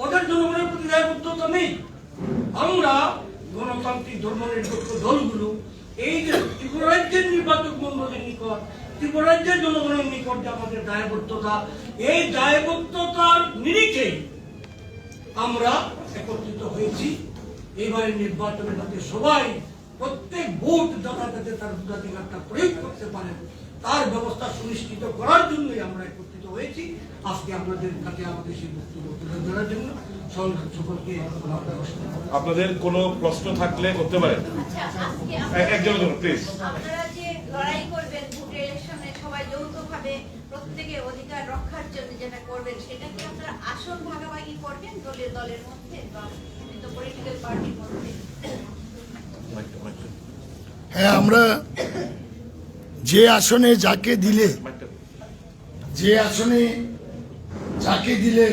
ওদের জনগণের প্রতি দায়বদ্ধতা নেই। আমরা গণতান্ত্রিক ধর্মনিরপেক্ষ দলগুলো এই যে ত্রিপুরা রাজ্যের নির্বাচক মন্ডলীর নিকট, ত্রিপুরা রাজ্যের জনগণের নিকট যে আমাদের দায়বদ্ধতা, এই দায়বদ্ধতার নিরিখে আমরা একত্রিত হয়েছি। এবারে নির্বাচনে যাতে সবাই প্রত্যেক ভোট যাতে তার ভোটাধিকারটা প্রয়োগ করতে পারেন, তার ব্যবস্থা সুনিশ্চিত করার জন্যই আমরা একত্রিত হয়েছি। আজকে আপনাদের কাছে আমাদের সেই বক্তব্য তুলে ধরার জন্য সকলকে আপনাদের কোনো প্রশ্ন থাকলে করতে পারেন। একজনের জন্য প্লিজ। আপনারা যে লড়াই করবেন ভোটের ইলেকশনে সবাই যৌথভাবে প্রত্যেকের অধিকার রক্ষার জন্য যেটা করবেন, সেটা কি আপনারা আসন ভাগাভাগি করবেন দলের মধ্যে বা পলিটিক্যাল পার্টির মধ্যে? হ্যাঁ, আমরা যে আসনে যাকে দিলে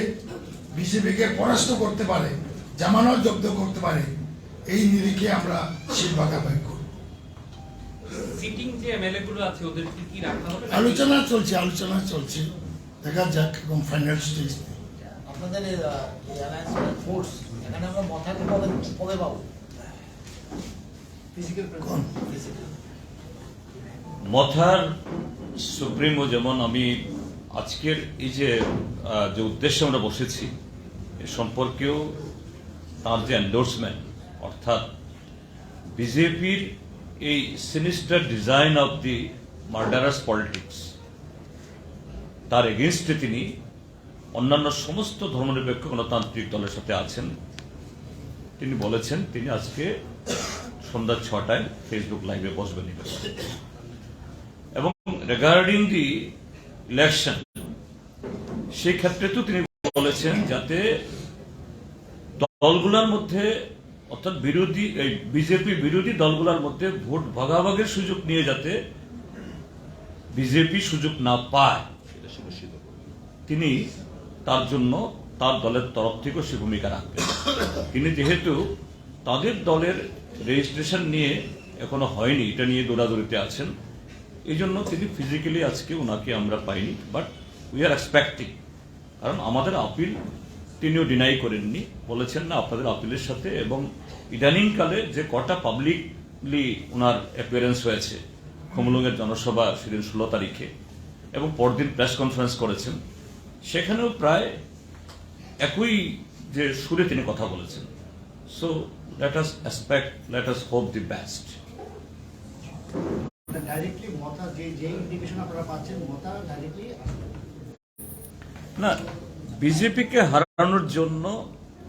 বিজেপিকে পরাস্ত করতে পারে, জামানত জব্দ করতে পারে, এই নিরিখে আমরা সিট ভাগাভাগি করব। সিটিং যে এমএলএ গুলো আছে ওদের কি রাখা হবে? আলোচনা চলছে, দেখা যাক এবং ফাইনাল স্টেজ। আপনাদের ফোর্স এখানে আমরা মাথাকে কবে পাবো? মথার সুপ্রিমো, যেমন আমি আজকের এই যে উদ্দেশ্যে আমরা বসেছি এ সম্পর্কেও তার যে এন্ডোর্সমেন্ট, অর্থাৎ বিজেপির এই sinister design of the murderous politics তার এগেনস্টে তিনি অন্যান্য সমস্ত ধর্মনিরপেক্ষ গণতান্ত্রিক দলের সাথে আছেন। তিনি বলেছেন তিনি আজকে সন্ধ্যা 6টায় ফেসবুক লাইভে বসবেন এবং রিগার্ডিং দি ইলেকশন সেই ক্ষেত্রে তো তিনি বলেছেন যাতে দলগুলোর মধ্যে অর্থাৎ বিজেপি বিরোধী দলগুলোর মধ্যে ভোট ভাগাভাগির সুযোগ নিয়ে যাতে বিজেপি সুযোগ না পায় সেটা সুনিশ্চিত করবে। তিনি তার জন্য তার দলের তরফ থেকেও সে ভূমিকা রাখবেন। তিনি যেহেতু তাদের দলের রেজিস্ট্রেশন নিয়ে এখনো হয়নি, এটা নিয়ে দৌড়াদৌড়িতে আছেন, এই জন্য তিনি ফিজিক্যালি আজকে ওনাকে আমরা পাইনি, বাট উই আর এক্সপেক্টিং। কারণ আমাদের আপিল তিনিও ডিনাই করেননি, বলেছেন না আপনাদের আপিলের সাথে, এবং ইদানিংকালে যে কটা পাবলিকলি ওনার অ্যাপিয়ারেন্স হয়েছে খমলুঙের জনসভা সেদিন 16 তারিখে এবং পরদিন প্রেস কনফারেন্স করেছেন, সেখানেও প্রায় একই যে সুরে তিনি কথা বলেছেন। So let us expect, let us hope the best. Directly মতা যে ইন্ডিকেশন আপনারা পাচ্ছেন, মতা ডাইরেক্টলি না, বিজেপিকে হারানোর জন্য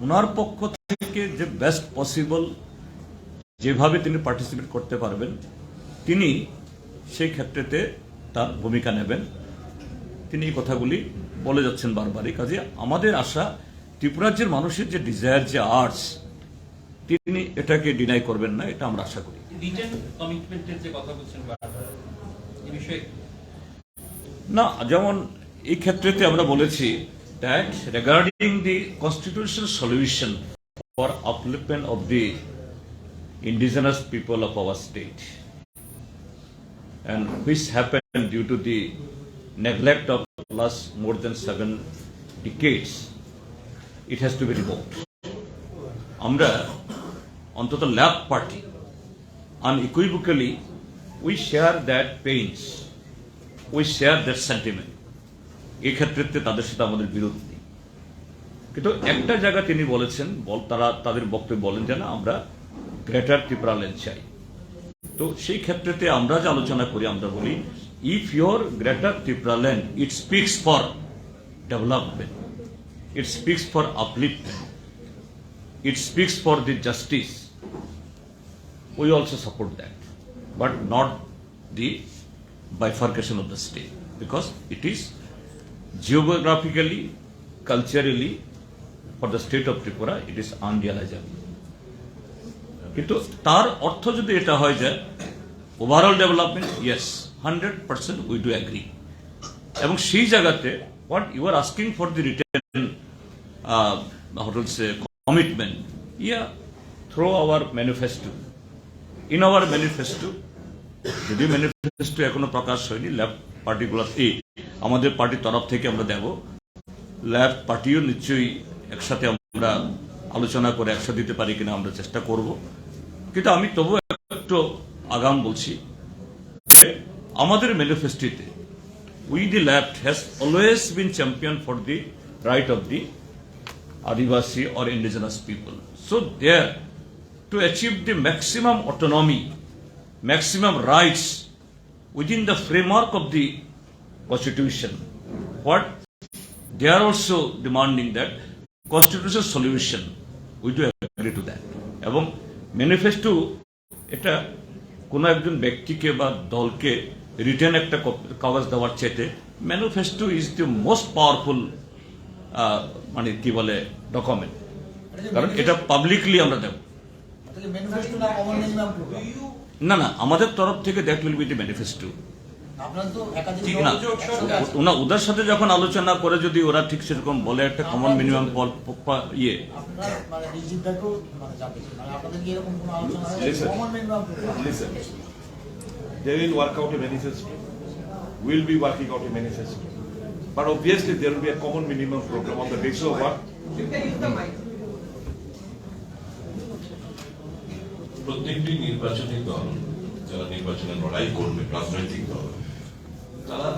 ওনার পক্ষ থেকে যে বেস্ট পসিবল যেভাবে তিনি পার্টিসিপেট করতে পারবেন তিনি সেই ক্ষেত্রেতে তার ভূমিকা নেবেন। তিনি এই কথাগুলি বলে যাচ্ছেন বারবারই। কাজে আমাদের আশা ত্রিপুরাজ্যের মানুষের যে ডিজায়ার, যে আর্টস, তিনি এটাকে ডিনাই করবেন না, এটা আমরা আশা করি। রিটেন কমিটমেন্টের যে কথা বলছেন এই বিষয়ে না, যেমন এই ক্ষেত্রেতে আমরা বলেছি that regarding the constitutional solution for upliftment of the indigenous people of our state, and which happened due to the neglect of last more than 7 decades, it has to be revoked. আমরা অন্তত left party unequivocally we share that pains, we share that sentiment. এই ক্ষেত্রে তাদের সাথে আমাদের বিরোধ নেই, কিন্তু একটা জায়গা তিনি বলেছেন, তারা তাদের বক্তব্য বলেন যে না আমরা গ্রেটার ত্রিপুরা ল্যান্ড চাই। তো সেই ক্ষেত্রেতে আমরা যে আলোচনা করি, আমরা বলি if your greater Tripura land it speaks for development, it speaks for আপলিফটমেন্ট, it speaks for the justice, we also support that, but not the bifurcation of the state, because it is geographically, culturally, for the state of Tripura, it is unrealizable. কিন্তু তার অর্থ যদি এটা হয় যে overall development, yes 100% we do agree. এবং সেই জায়গাতে what you are asking for the written commitment, yeah through our manifesto, in our manifesto, যদি ম্যানিফেস্টো এখনো প্রকাশ হয়নি, লেফট পার্টিকুলার আমাদের পার্টির তরফ থেকে আমরা দেব, লেফট পার্টিও নিশ্চয়ই একসাথে আমরা আলোচনা করে একসাথে দিতে পারি কিনা আমরা চেষ্টা করব। কিন্তু আমি তবু একটু আগাম বলছি যে আমাদের ম্যানিফেস্টোতে we the left has always been champion for the right of the adivasi or indigenous people. So there to achieve the maximum autonomy, maximum rights within the framework of the constitution, what they are also demanding that constitutional solution, we do agree to that. এবং ম্যানিফেস্টো এটা কোনো একজন ব্যক্তিকে বা দলকে রিটেন একটা কাগজ দেওয়ার চাইতে manifesto is the most powerful মানে কি বলে ডকুমেন্ট, কারণ এটা পাবলিকলি আমরা দেব। না না, আমাদের তরফ থেকে that will be the manifesto. না, ওদের সাথে যখন আলোচনা করে যদি ওরা ঠিক সেরকম বলে একটা কমন মিনিমাম ইয়ে, They will work out a manifesto. We'll be working out a manifesto. But obviously there will be a common minimum program on the basis of what? প্রত্যেকটি নির্বাচনী দল যারা নির্বাচনে লড়াই করবে, রাজনৈতিক দল, তারা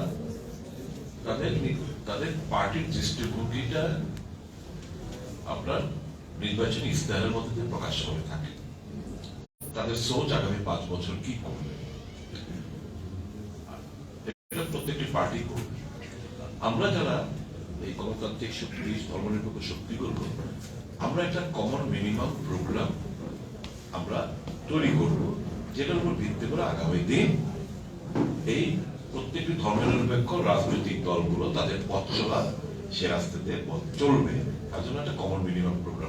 তাদের পার্টির দৃষ্টিভঙ্গিটা আপনার নির্বাচনী ইস্তাহারের মধ্যে প্রকাশ করে থাকে। তাদের সোচ আগামী 5 বছর কি করবে, এটা প্রত্যেকটি পার্টি করবে। আমরা যারা এই গণতান্ত্রিক শক্তি, ধর্মনিরপেক্ষ শক্তিগুলো, আমরা একটা কমন মিনিমাম প্রোগ্রাম আমরা তৈরি করব, যেটার উপর ভিত্তি করে আগামী দিন এই প্রত্যেকটি ধর্মনিরপেক্ষ রাজনৈতিক দলগুলো তাদের পথ চলা সে রাস্তাতে পথ চলবে, তার জন্য একটা কমন মিনিমাম প্রোগ্রাম।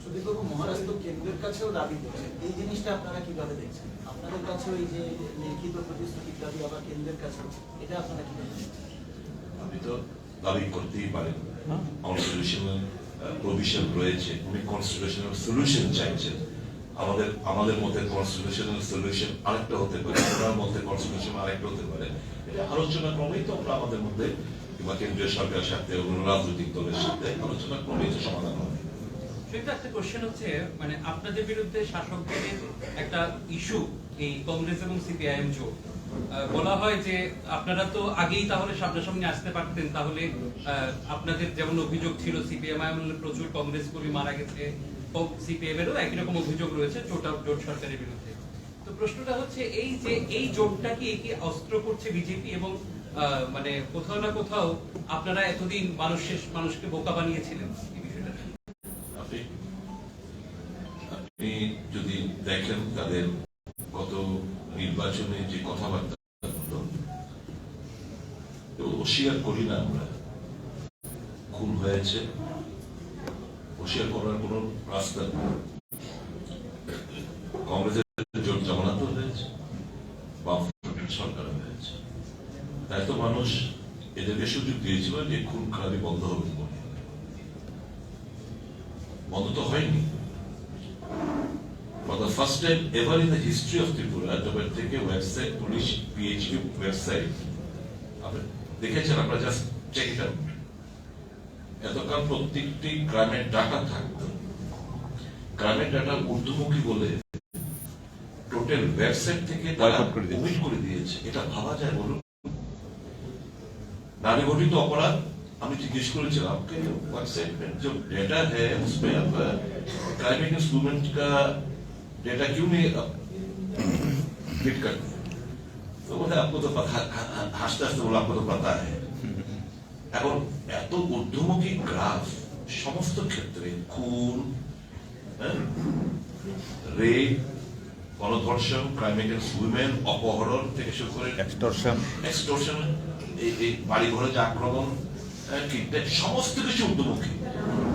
সুদীপবাবু, মহারাষ্ট্র কেন্দ্রের কাছেও দাবি করছে, এই জিনিসটা আপনারা কিভাবে দেখছেন? আপনাদের কাছেও এই যে লিখিত প্রতিশ্রুতির দাবি আবার কেন্দ্রের কাছেও, এটা আপনারা কিভাবে দেখছেন? আপনি তো দাবি করতেই পারেন, কনস্টিটিউশনাল প্রভিশন রয়েছে, উনি কনস্টিটিউশনাল সলিউশন চাইছেন। আমাদের মধ্যে কনস্টিটিউশনাল সলিউশন আরেকটা হতে পারে, ওনার মধ্যে কনস্টিটিউশন আরেকটা হতে পারে। এটা আলোচনা ক্রমেই তো আমরা আমাদের মধ্যে কিংবা কেন্দ্রীয় সরকারের সাথে রাজনৈতিক দলের সাথে আলোচনা ক্রমেই তো সমাধান হবে। সেটা একটা কোশ্চেন হচ্ছে, মানে আপনাদের বিরুদ্ধে শাসকদের একটা ইস্যু এই কংগ্রেস এবং সিপিআইএম জোট। বলা হয় যে আপনারা তো আগেই তাহলে সামনাসামনি আসতে পারতেন, তাহলে আপনাদের যেমন অভিযোগ ছিল সিপিএম প্রচুর কংগ্রেস কর্মী মারা গেছে, সিপিএম এরও একই রকম অভিযোগ রয়েছে জোট সরকারের বিরুদ্ধে। তো প্রশ্নটা হচ্ছে এই যে এই জোটটা কি অস্ত্র করছে বিজেপি, এবং মানে কোথাও না কোথাও আপনারা এতদিন মানুষকে বোকা বানিয়েছিলেন এই বিষয়টা। আপনি যদি দেখেন তাদের গত নির্বাচনে যে কথাবার্তা অস্বীকার করি না আমরা, খুন হয়েছে, অস্বীকার করার কোন রাস্তা নেই। কংগ্রেসের জোট জামানত হয়েছে, বামফ্রন্টের সরকার হয়েছে, তাই তো মানুষ এদেরকে সুযোগ দিয়েছিল যে খুন খারাপি বন্ধ হবে, বন্ধ তো হয়নি। For the first time ever in the history of Tripura, জবের থেকে ওয়েবসাইট, পুলিশ পিএইচপি ওয়েবসাইট দেখেছেন, আমরা জাস্ট চেক ইট আউট। এতকাল প্রত্যেকটি গ্রামের ডাটা থাকতো, গ্রামের ডাটা ঊর্ধ্বমুখী বলে টোটাল ওয়েবসাইট থেকে ওমিট করে দিয়েছে। এটা ভাবা যায় বলুন? नारी घटित अपराध আমি জিজ্ঞেস করেছিলাম आपके वेबसाइट में जो डेटा है उसमें आप क्राइम अगेंस्ट वुमेन का डेटा क्यों नहीं हिट करते? तो बोले आपको तो पता, হাসতে হাসতে বলে आपको तो पता है। এখন এত ঊর্ধ্বমুখী গ্রাফ সমস্ত ক্ষেত্রে খুন, রেপ, গণধর্ষণ, ক্রাইম এগেন্স্ট উইমেন, অপহরণ থেকে শুরু করে এক্সটর্শন, এই বাড়ি ঘরে যে আক্রমণ, সমস্ত কিছু ঊর্ধ্বমুখী।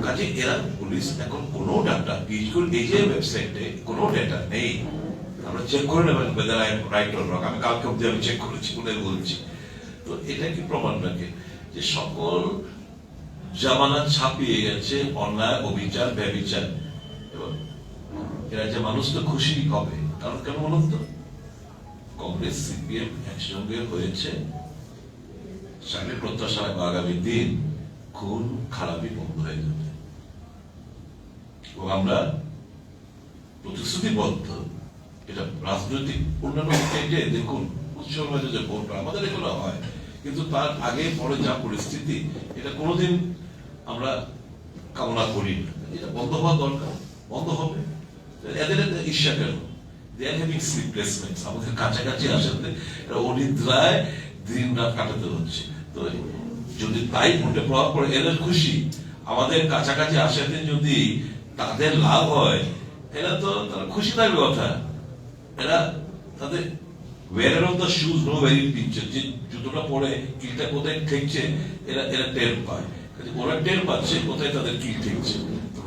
কাজে এরা পুলিশ এখন কোনো ডাটা, এই যে ওয়েবসাইটে কোনো ডাটা নেই, আমরা চেক করে নেবেন whether I am right or wrong। আমি কালকে অব্দি আমি চেক করেছি বলে বলছি। তো এটা কি প্রমাণ রাখে যে সকল জামানত ছাপিয়ে গেছে অন্যায়, অবিচার, ব্যভিচার, এবং এরা যে মানুষ তো খুশি হবে। কারণ কেন বলুন তো, কংগ্রেস সিপিএম একসঙ্গে হয়েছে, সামনে প্রত্যাশা আগামী দিন খুন খারাপি বন্ধ হয়ে যাবে, এবং আমরা প্রতিশ্রুতিবদ্ধ। এটা রাজনৈতিক অন্যান্য স্টেটে দেখুন উৎসব যে ভোট আমাদের এগুলো হয়, কিন্তু তার আগে পরে যা পরিস্থিতি, এটা কোনোদিন আমরা কামনা করি না। এটা বন্ধ হওয়া দরকার, বন্ধ হবে। এদের ঈর্ষা কেন? দে আর হ্যাভিং স্লিপলেস নাইটস। আমাদের কাছাকাছি আসাতে এরা অনিদ্রায় দিন রাত কাটাতে হচ্ছে। তো যদি তাই ভোটে প্রভাব পড়ে, এদের খুশি। আমাদের কাছাকাছি আসাতে যদি তাদের লাভ হয়, এরা তো তারা খুশি থাকবে কথা। এরা তাদের wearer of the shoes no very pincher, যে জুতোটা পরে কিলটা কোথায় ঠেকছে এরা টের পায়। ওরা টের পাচ্ছে কোথায় তাদের কিল ঠেকছে।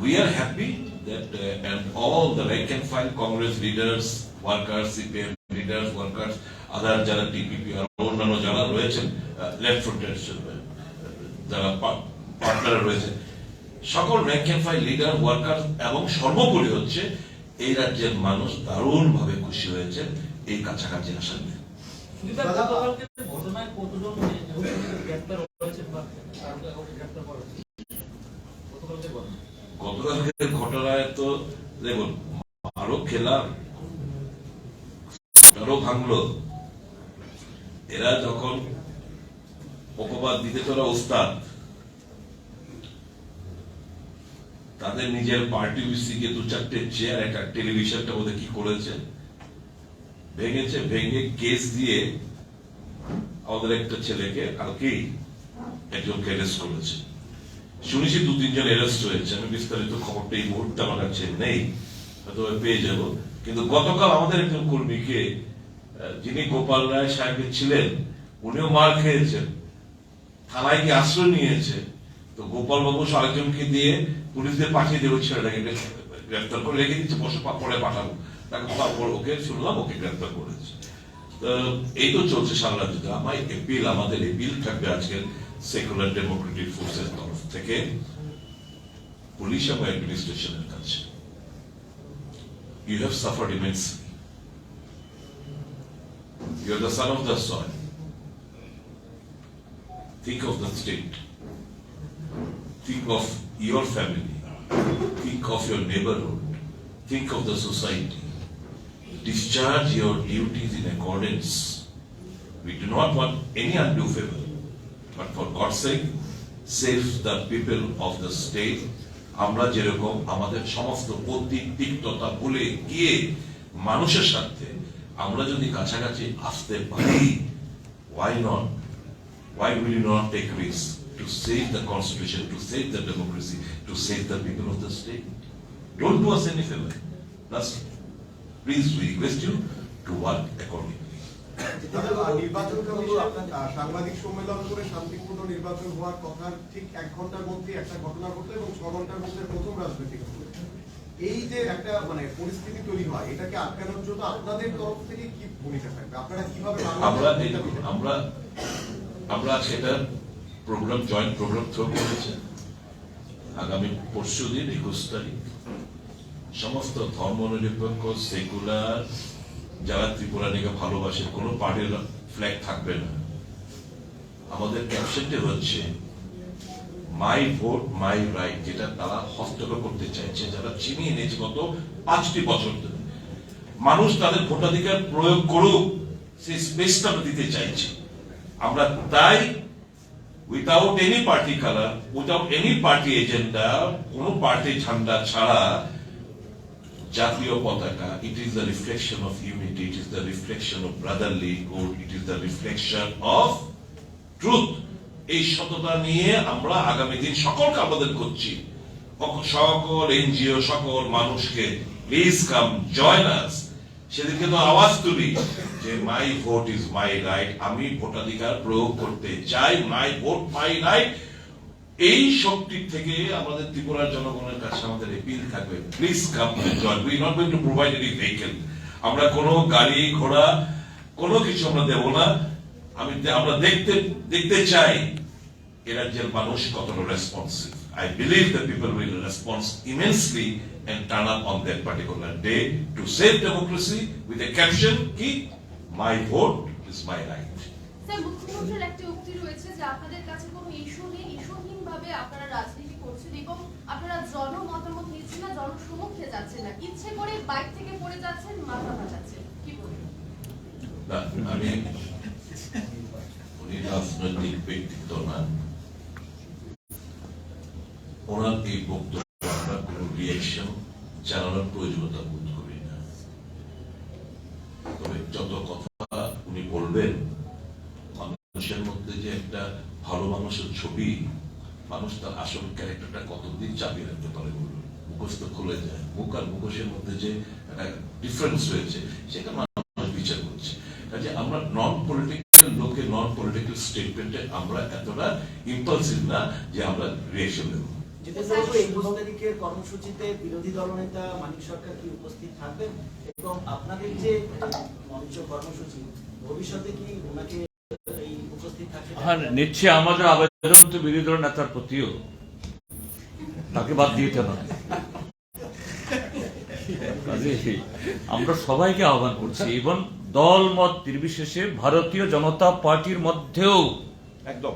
We are happy that and all the rank and file Congress leaders, workers, CPM leaders, workers, other যারা টিপিপি আর অন্যান্য যারা রয়েছেন লেফট ফ্রন্টের যারা পার্টনার রয়েছে, সকল rank and file leader, worker, এবং সর্বোপরি হচ্ছে এই রাজ্যের মানুষ দারুণ ভাবে খুশি হয়েছে এই কাছাকাছি আসার। গতকালকের ঘটনায় তো দেখুন, আরো খেলাম, আরো ভাঙলো। এরা যখন অপবাদ দিতে তোরা ওস্তাদ, তাদের নিজের পার্টি অফিসে 2-4টে চেয়ার, একটা টেলিভিশনটা ওদের কি করেছে, ভেঙেছে, ভেঙে কেস দিয়ে আমাদের একটা ছেলেকে কালকেই একজনকে অ্যারেস্ট করেছে। শুনেছি 2-3 জন অ্যারেস্ট হয়েছে। আমি বিস্তারিত খবরটা এই মুহূর্তে আমার কাছে নেই, হয়তো পেয়ে যাব। কিন্তু গতকাল আমাদের একজন কর্মীকে, যিনি গোপাল রায় সাহেবের ছিলেন, উনিও মার খেয়েছেন, থানায় গিয়ে আশ্রয় নিয়েছে। তো গোপাল বাবু আরেকজনকে দিয়ে পুলিশদের পাঠিয়ে দেবে, ছেলেটাকে গ্রেফতার করে রেখে দিচ্ছে, পরে পাঠাবো তাকে। ওকে শুনলাম ওকে গ্রেফতার করেছে। এই তো চলছে সারা রাজ্যে। আমাদের এপিল থাকবে আজকে সেকুলার ডেমোক্রেটিক ফোর্সের তরফ থেকে পুলিশ এবং অ্যাডমিনিস্ট্রেশনের কাছে। You have suffered immensely. You are the son of the soil. Think of the state. Think of your family. Think of your neighborhood. Think of the society. Discharge your duties in accordance. We do not want any undue favor, but for God's sake, save the people of the state. আমরা যেরকম আমাদের সমস্ত তিক্ততা ভুলে গিয়ে মানুষের সাথে আমরা যদি কাছাকাছি আসতে পারি, why not? Why will you not take risks to save the constitution, to save the democracy, to save the people of the state? Don't do us any favor. Please, we request you to work accordingly. নির্বাচন কমিশন সাংবাদিক সম্মেলন করে শান্তিপূর্ণ নির্বাচন হওয়ার কথা ঠিক 1 ঘন্টার মধ্যে একটা ঘটনা ঘটলো এবং 6 ঘন্টার মধ্যে প্রথম রাজনৈতিক দল। এই যে একটা পরিস্থিতি তৈরি হয়, এটাকে আটকানোর জন্য আপনাদের তরফ থেকে কি ভূমিকা থাকবে? আপনারা কিভাবে আমরা সেটা প্রোগ্রাম, জয়েন্ট প্রোগ্রাম থ্রো করেছে। আগামী পরশুদিন 21 তারিখ সমস্ত ধর্মনিরপেক্ষ সেকুলার যারা ত্রিপুরা নিয়ে ভালোবাসে, কোন পার্টির ফ্ল্যাগ থাকবে না। আমাদের ক্যাপশনটি হচ্ছে মাই ভোট মাই রাইট, যেটা তারা হস্তক্ষেপ করতে চাইছে, যারা চিনিয়ে নিয়েছে গত 5টি বছর ধরে। মানুষ তাদের ভোটাধিকার প্রয়োগ করুক, সেই স্পেসটা দিতে চাইছে। আমরা তাই without any party colour, without any party agenda, কোন পার্টি ঝান্ডা ছাড়া জাতীয় পতাকা, it is the reflection of unity, it is the reflection of brotherlyhood, it is the reflection of truth. এই সততা নিয়ে আমরা আগামী দিন সকলকে আবেদন করছি, সকল এনজিও, সকল মানুষকে, প্লিজ কাম জয়েন আস। সেদিনকে তো আওয়াজ তুলি যে মাই ভোট ইজ মাই রাইট, আমি ভোটাধিকার প্রয়োগ করতে চাই, মাই ভোট মাই রাইট। এই শক্তি থেকে আমাদের ত্রিপুরার জনগণের কাছে আমাদের এপিল থাকবে, please come join. We not going to provide any vehicle. আমরা কোনো গাড়ি ঘোড়া কোনো কিছু আমরা দেব না। আমরা দেখতে চাই এ রাজ্যের মানুষ কতটা responsive. I believe the people will respond immensely and turn up on that particular day to save democracy with a caption, "Ki my vote is my right." Sir, মুখ্যমন্ত্রীর একটা উক্তি রয়েছে যে আপনাদের কাছে কোনো ইস্যু নেই, ইস্যুহীনভাবে আপনারা রাজনীতি করছেন এবং আপনারা জনমতামত নিচ্ছেন না, জনসমক্ষে যাচ্ছেন না, ইচ্ছে করে বাইক থেকে পড়ে যাচ্ছেন, মাথা ভাঙাচ্ছেন। কি বলবেন? আমি উনি রাজনৈতিক ব্যক্তিত্ব না, ওনার এই বক্তব্য আমরা কোনো রিয়াকশন জানানোর প্রয়োজনীয়তা বোধ করি না। তবে যত কথা উনি বলবেন, মানুষের মধ্যে যে একটা ভালো মানুষের ছবি, মানুষ তার আসল ক্যারেক্টারটা কতদিন চাপিয়ে রাখতে পারে বলুন? মুখস্থ খুলে যায়, মুখ আর মুখোশের মধ্যে যে একটা ডিফারেন্স রয়েছে সেটা মানুষ বিচার করছে। কাজে আমরা নন পলিটিক্যাল লোকে, নন পলিটিক্যাল স্টেটমেন্টে আমরা এতটা ইম্পালসিভ না যে আমরা রিয়াকশন দেবো। কর্মসূচিতে বিরোধী দলনেতা মানিক সরকার কি উপস্থিত থাকবেন এবং আপনাদের যে মঞ্চ কর্মসূচি ভবিষ্যতে কি ওনাকে উপস্থিত থাকবে? হ্যাঁ, নিচ্ছে। আমাদের আবেদন তো বিরোধী দল নেতার প্রতিও, তাকে বাদ দিতে নয়। আমরা সবাইকে আহ্বান করছি এবং দল মত নির্বিশেষে ভারতীয় জনতা পার্টির মধ্যেও একদম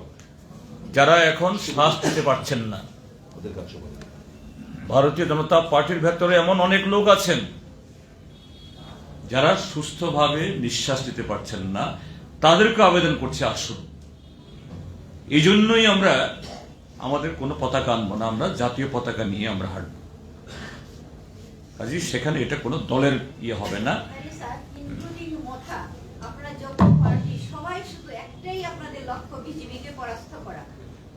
যারা এখন শ্বাস নিতে পারছেন না, ভারতীয় জনতা পার্টির ভেতরে এমন অনেক লোক আছেন যারা সুস্থভাবে নিঃশ্বাস নিতে পারছেন না, তাদেরকে আবেদন করছে আসুন। এই জন্যই আমরা আমাদের কোনো পতাকা আনবো না, আমরা জাতীয় পতাকা নিয়ে আমরা হাঁটবো। কাজে সেখানে এটা কোনো দলের ইয়ে হবে না। তাহলে স্যার, ইনক্লুডিং মথা, আপনারা যৌথ পার্টি সবাই শুধু একটাই আপনাদের লক্ষ্য, বিজেপিকে পরাস্ত করা,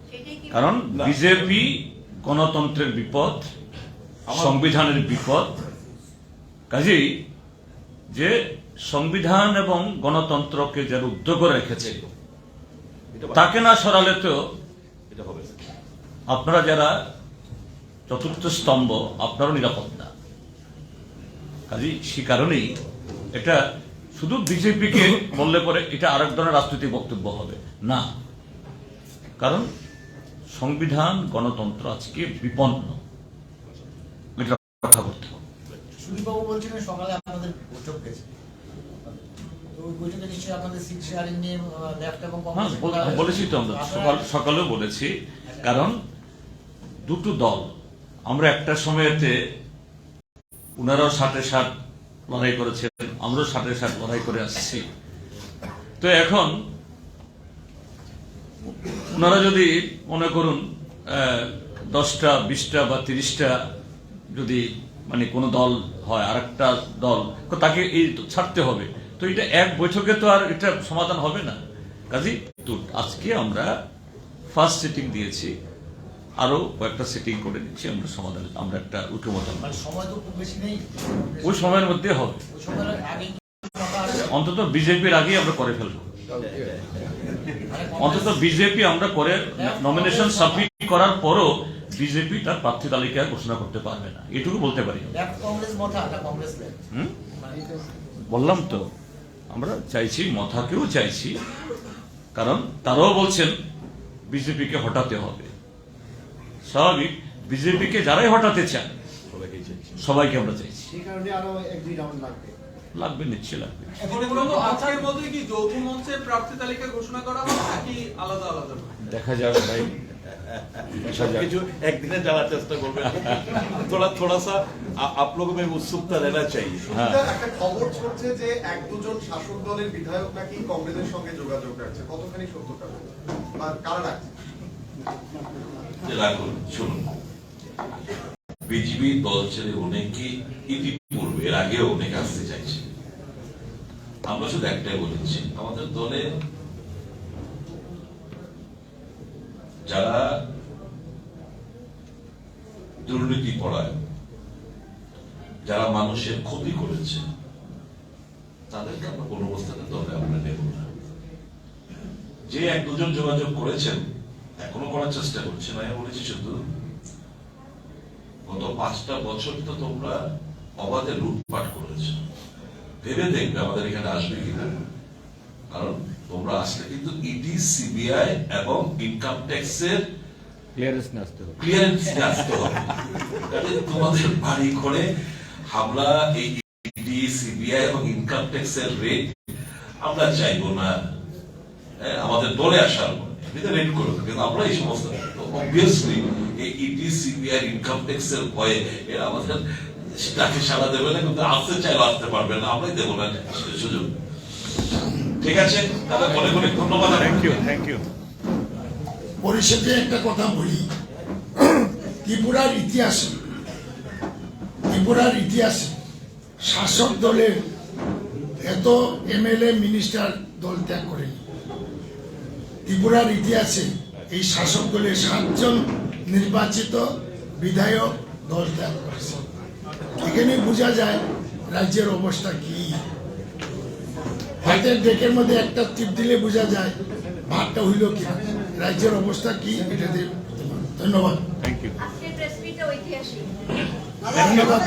সেটাই কি? কারণ বিজেপি গণতন্ত্রের বিপদ, সংবিধানের বিপদ। কাজেই যে সংবিধান এবং গণতন্ত্রকে যারা উদ্যোগ রেখেছে তাকে না সরালে তো এটা হবে না। আপনারা যারা চতুর্থ স্তম্ভ, আপনারও নিরাপদ না। কাজেই সে কারণেই এটা শুধু বিজেপিকে বললে পরে এটা আরেক ধরনের রাজনৈতিক বক্তব্য হবে না। কারণ সংবিধান গণতন্ত্র আজকে বিপন্ন, এটা রক্ষা করতে হবে। সুদীপবাবু বলছিলেন সকালে আপনাদের বৈঠক গেছে, তো ওই বৈঠকে নিশ্চয়ই আপনাদের সিট শেয়ারিং নিয়ে লেফট এবং হ্যাঁ, বলেছি তো আমরা সকালেও বলেছি। কারণ দুটো দল, আমরা একটা সময়েতে ওনারাও 60-60 লড়াই করেছেন, আমরাও 60-60 লড়াই করে আসছি। তো এখন ওনারা যদি মনে করুন 10টা 20টা বা 30টা যদি মানে কোনো দল হয়, আর একটা দল তাকে এই ছাড়তে হবে, তো এটা এক বৈঠকে তো আর এটা সমাধান হবে না। কাজেই তো আজকে আমরা ফার্স্ট সিটিং দিয়েছি, আরো কয়েকটা সিটিং করে নিচ্ছি আমরা সমাধান, আমরা একটা ঐক্যমত সময় তো খুব বেশি নেই, ওই সময়ের মধ্যে হবে। ওই সময়ের আগে অন্তত বিজেপির আগেই আমরা করে ফেলবো। অন্তত বিজেপি আমরা করে নমিনেশন সাবমিট করার পরও বিজেপি তার প্রার্থী তালিকা ঘোষণা করতে পারবে না, এটুকু বলতে পারি। কংগ্রেস মথা না কংগ্রেস লেফট, বললাম তো আমরা চাইছি, মথাকেও চাইছি, কারণ তারাও বলছেন বিজেপিকে হটাতে হবে। স্বাভাবিক, বিজেপিকে যারাই হটাতে চায় সবাইকে আমরা চাইছি। সেই কারণে আরো 1-2 রাউন্ড লাগবে। লাগবে, নিশ্চয়ই লাগবে। আজকের মধ্যে কি যৌথ মঞ্চের প্রার্থী তালিকা ঘোষণা করা হবে নাকি আলাদা আলাদা? দেখা যাবে ভাই, কিছু একদিনে যাওয়ার চেষ্টা করবেন। थोड़ा सा आप लोगों में उत्सुकता रहना चाहिए। একটা খবর ছড়ছে যে 1-2 জন শাসক দলের বিধায়ক নাকি কংগ্রেসের সঙ্গে যোগাযোগ রাখছে, কতখানি সত্যতা বা কারা রাখছে? রাখুন, শুনুন, বিজেপি দল ছেড়ে অনেকে ইতিপূর্বে এর আগেও অনেকে আসতে চাইছে। আমরা শুধু একটাই বলেছি, আমাদের দলে যারা দুর্নীতি পড়ায়, যারা মানুষের ক্ষতি করেছে, তাদেরকে আমরা কোনো অবস্থাতে দলে আমরা নেব না। যে 1-2 জন যোগাযোগ করেছেন, এখনো করার চেষ্টা করছেন, আমি বলেছি শুধু গত 5টা বছর তো তোমরা অবাধে লুটপাট করেছো, ভেবে দেখবে আমাদের এখানে আসবে কিনা। কারণ তোমরা আসলে কিন্তু ইডি, সিবিআই এবং ইনকাম ট্যাক্সের ক্লিয়ারেন্স নিয়ে আসতে হবে। তোমাদের বাড়ি ঘরে হামলা, এই ইডি, সিবিআই এবং ইনকাম ট্যাক্সের রেট আমরা চাইবো না আমাদের দলে আসার পরে। এটা রেড করে, কিন্তু আমরা এই সমস্ত অবভিয়াসলি এই ইডি, সিবিআই, ইনকাম ট্যাক্সের ভয়ে এরা আমাদের ডাকে সাড়া দেবে না, কিন্তু আসতে চাইলে আসতে পারবে না, আমরাই দেবো না সুযোগ। ঠিক আছে, তাহলে অনেক অনেক ধন্যবাদ। Thank you. পরিষদে একটা কথা বলি, ত্রিপুরার ইতিহাসে শাসক দলের এত এমএলএ মিনিস্টার দল ত্যাগ করেনি। ত্রিপুরার ইতিহাসে এই শাসক দলের 7 জন নির্বাচিত বিধায়ক দল ত্যাগ করেছে। এখানে বোঝা যায় রাজ্যের অবস্থা কি। হাতের ডেকের মধ্যে একটা টিপ দিলে বোঝা যায় ভাতটা হইল কি, রাজ্যের অবস্থা কি। এটা ধন্যবাদ। Thank you. আজকের প্রেস মিটটা ঐতিহাসিক। ধন্যবাদ।